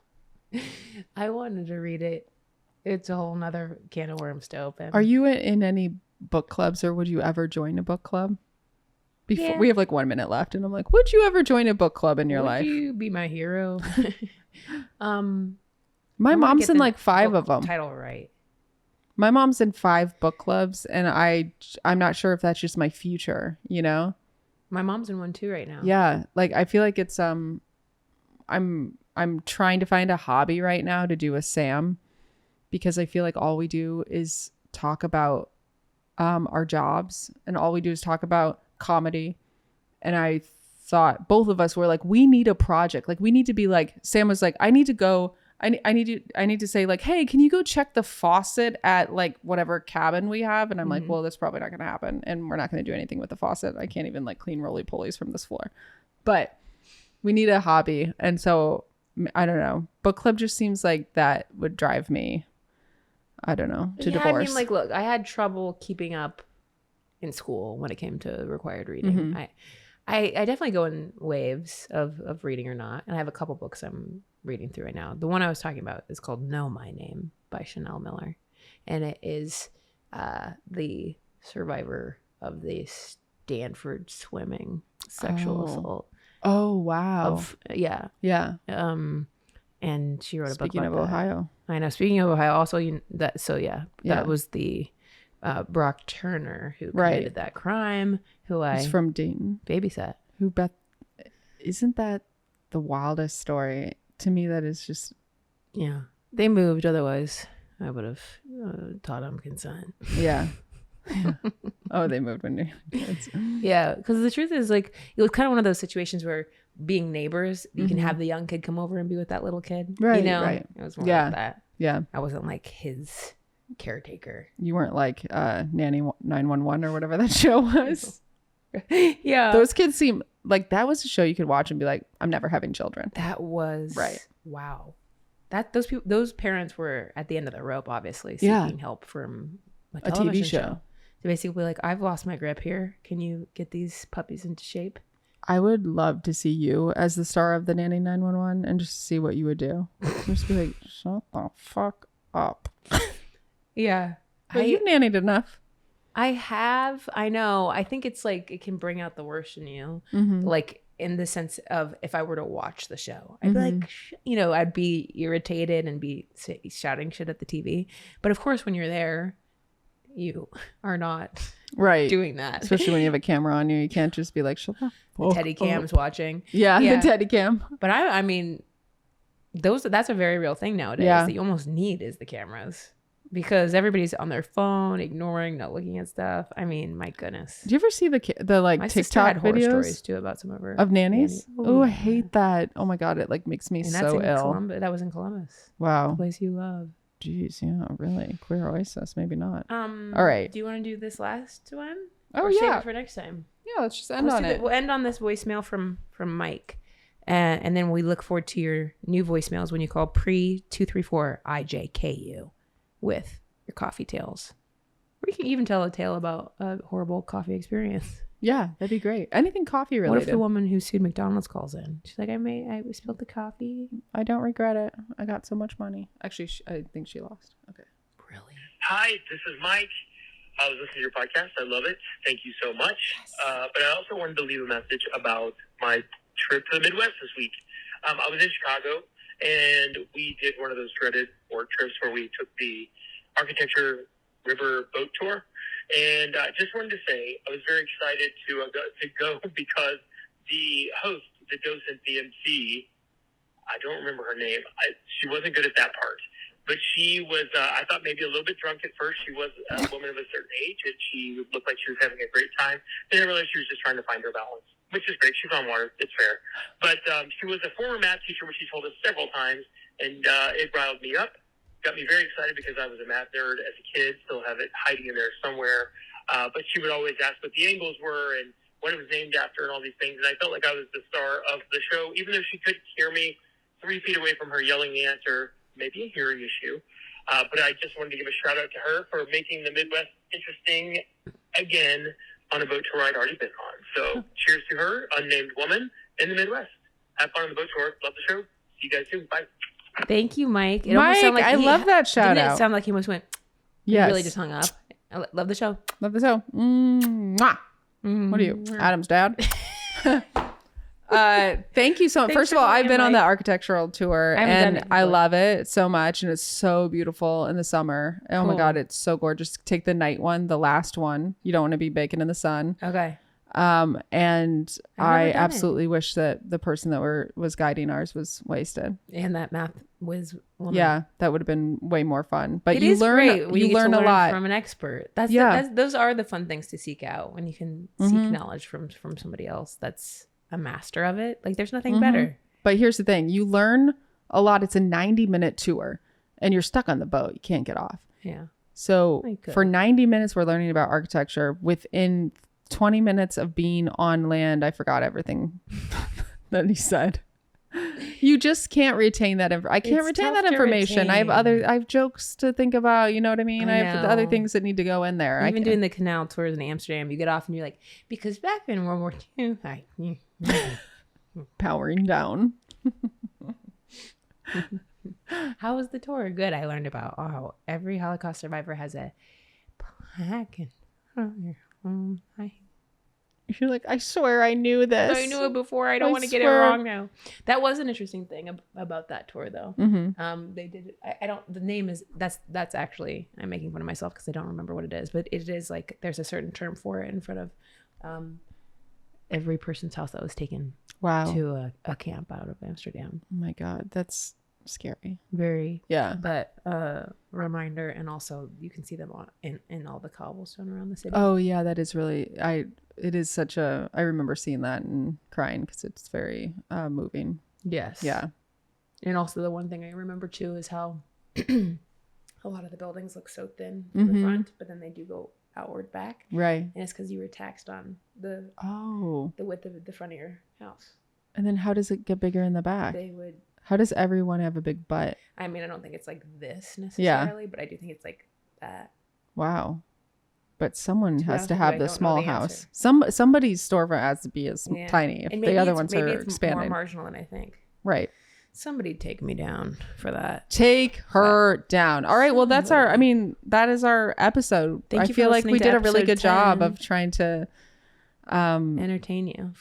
I wanted to read it. It's a whole nother can of worms to open. Are you in any book clubs, or would you ever join a book club? Before we have like 1 minute left, and I'm like, would you ever join a book club in your life? Would you be my hero? My mom's in like 5 of them. Title right. My mom's in 5 book clubs, and I'm not sure if that's just my future, My mom's in one too right now. Yeah, like I feel like it's I'm trying to find a hobby right now to do with Sam, because I feel like all we do is talk about our jobs, and all we do is talk about comedy. And I thought both of us were like, we need a project. Like we need to be like, Sam was like, I need to say like, hey, can you go check the faucet at like whatever cabin we have? And I'm like, well, that's probably not going to happen. And we're not going to do anything with the faucet. I can't even like clean roly-polies from this floor. But we need a hobby. And so I don't know. Book club just seems like that would drive me, I don't know, to divorce. I mean, like, look, I had trouble keeping up in school when it came to required reading. I definitely go in waves of reading or not. And I have a couple books I'm reading through right now. The one I was talking about is called Know My Name by Chanel Miller. And it is the survivor of the Stanford swimming sexual assault. Oh, wow. Yeah. And she wrote a book about Speaking of Ohio. I know. Speaking of Ohio, also that was the Brock Turner who committed that crime, He's from Dayton. Babysat. Isn't that the wildest story? To me, that is just... Yeah. They moved, otherwise I would have taught them consent. Yeah. Oh, they moved when you're kids. Yeah, because the truth is, like, it was kind of one of those situations where being neighbors, you can have the young kid come over and be with that little kid. Right, Right. It was more like that. Yeah. I wasn't like his caretaker. You weren't like Nanny 911 or whatever that show was. Yeah. Those kids seem like that was a show you could watch and be like, I'm never having children. That was wow. Those parents were at the end of the rope, obviously, seeking help from a television show. to basically be like, I've lost my grip here. Can you get these puppies into shape? I would love to see you as the star of the Nanny 911 and just see what you would do. Just be like, shut the fuck up. Yeah. But you've nannied enough. I know. I think it's like it can bring out the worst in you. Like in the sense of if I were to watch the show, I'd be like, I'd be irritated and be shouting shit at the TV. But of course, when you're there, you are not doing that. Especially when you have a camera on you. You can't just be like, shut up. The Teddy Cam's watching. Yeah, the Teddy Cam. But I mean, that's a very real thing nowadays that you almost need is the cameras. Because everybody's on their phone, ignoring, not looking at stuff. I mean, my goodness. Do you ever see the like my TikTok had horror videos stories too about some of her nannies? Oh, I hate that. Oh my god, it like makes me so ill. That was in Columbus. Wow, the place you love. Jeez, yeah, really. Queer Oasis, maybe not. All right. Do you want to do this last one? Oh, or yeah. Save it for next time. Yeah, let's just end on it. We'll end on this voicemail from Mike. And then we look forward to your new voicemails when you call PRE-BEG-IJKU with your coffee tales. Or you can even tell a tale about a horrible coffee experience. Yeah, that'd be great. Anything coffee related. What if the woman who sued McDonald's calls in? She's like, I spilled the coffee. I don't regret it. I got so much money. Actually, I think she lost. Okay. Really? Hi, this is Mike. I was listening to your podcast. I love it. Thank you so much. Yes. But I also wanted to leave a message about my trip to the Midwest this week. I was in Chicago, and we did one of those dreaded work trips where we took the Architecture River boat tour. And I just wanted to say I was very excited to go because the host, the docent, the MC, I don't remember her name. She wasn't good at that part. But she was, I thought maybe a little bit drunk at first. She was a woman of a certain age, and she looked like she was having a great time. Then I realized she was just trying to find her balance, which is great. She's on water. It's fair. But she was a former math teacher, which she told us several times, and it riled me up. Got me very excited because I was a math nerd as a kid, still have it hiding in there somewhere. But she would always ask what the angles were and what it was named after and all these things. And I felt like I was the star of the show, even though she couldn't hear me 3 feet away from her yelling the answer. Maybe a hearing issue. But I just wanted to give a shout out to her for making the Midwest interesting again on a boat tour I'd already been on. So cheers to her, unnamed woman in the Midwest. Have fun on the boat tour. Love the show. See you guys soon. Bye. Thank you, Mike. Mike, I love that shout out. Didn't it sound like he almost went, yes. He really just hung up. I love the show. Love the show. Mwah. What are you, Adam's dad? Thank you so much. First of all, I've been on the architectural tour and I love it so much. And it's so beautiful in the summer. Oh my God, it's so gorgeous. Take the night one, the last one. You don't want to be baking in the sun. Okay. And I absolutely wish that the person that was guiding ours was wasted. And that math was woman. Yeah, that would have been way more fun. But you learn a lot from an expert. Those are the fun things to seek out when you can seek knowledge from somebody else that's a master of it. Like there's nothing better. But here's the thing, you learn a lot. It's a 90-minute tour and you're stuck on the boat. You can't get off. Yeah. So for 90 minutes, we're learning about architecture. Within 20 minutes of being on land, I forgot everything that he said. You just can't retain that. I can't retain that information. I have jokes to think about. You know what I mean? I have other things that need to go in there. Even doing the canal tours in Amsterdam, you get off and you're like, because back in World War II, powering down. How was the tour? Good. I learned about how every Holocaust survivor has a plaque in your You're like, I swear I knew this. I knew it before. I don't want to get it wrong now. That was an interesting thing about that tour, though. They did. I don't. The name is that's actually. I'm making fun of myself because I don't remember what it is. But it is like there's a certain term for it in front of every person's house that was taken. Wow. To a camp out of Amsterdam. Oh my God, that's scary. Very. Yeah. But reminder, and also you can see them in all the cobblestone around the city. Oh yeah, that is really. It is such a. I remember seeing that and crying because it's very moving. Yes. Yeah. And also the one thing I remember too is how a lot of the buildings look so thin from the front, but then they do go outward back. Right. And it's because you were taxed on the width of the front of your house. And then how does it get bigger in the back? How does everyone have a big butt? I mean, I don't think it's like this necessarily, but I do think it's like that. Wow. But someone has to have the small house. Answer. Somebody's storefront has to be as tiny. If the other ones are expanding. More marginal than I think. Right. Somebody take me down for that. Take her down. All right. Well, that is our episode. I feel like we did a really good job of trying to entertain you.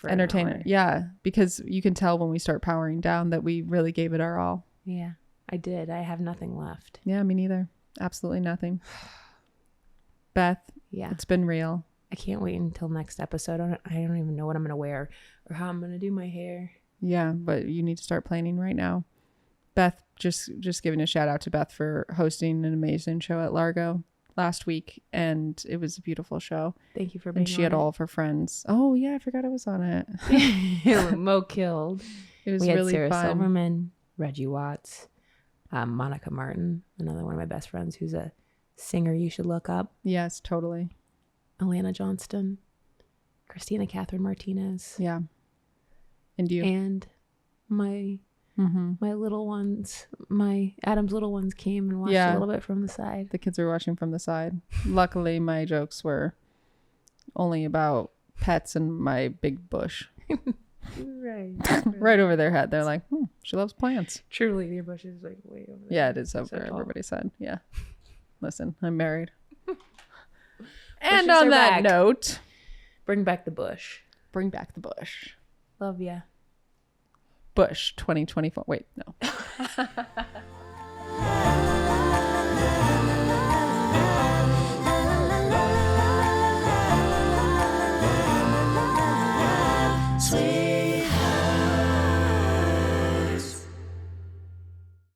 Yeah. Because you can tell when we start powering down that we really gave it our all. Yeah, I did. I have nothing left. Yeah, me neither. Absolutely nothing. Beth. Yeah. It's been real. I can't wait until next episode. I don't even know what I'm going to wear or how I'm going to do my hair. Yeah, but you need to start planning right now. Beth, just giving a shout out to Beth for hosting an amazing show at Largo last week, and it was a beautiful show. Thank you for being on. And she had all of her friends. Oh yeah, I forgot I was on it. Mo killed. It was really Sarah fun. Silverman, Reggie Watts, Monica Martin, another one of my best friends who's a singer you should look up. Yes, totally. Alana Johnston, Christina Catherine Martinez. Yeah. And you. And my little ones, my Adam's little ones came and watched a little bit from the side. The kids were watching from the side. Luckily, my jokes were only about pets and my big bush. Right. Right over their head. They're like, she loves plants. Truly, your bush is like way over there. Yeah, it is over everybody's head. Yeah. Listen, I'm married. And on that note, bring back the bush. Bring back the bush. Love ya. Bush 2024. Wait, no. Sweet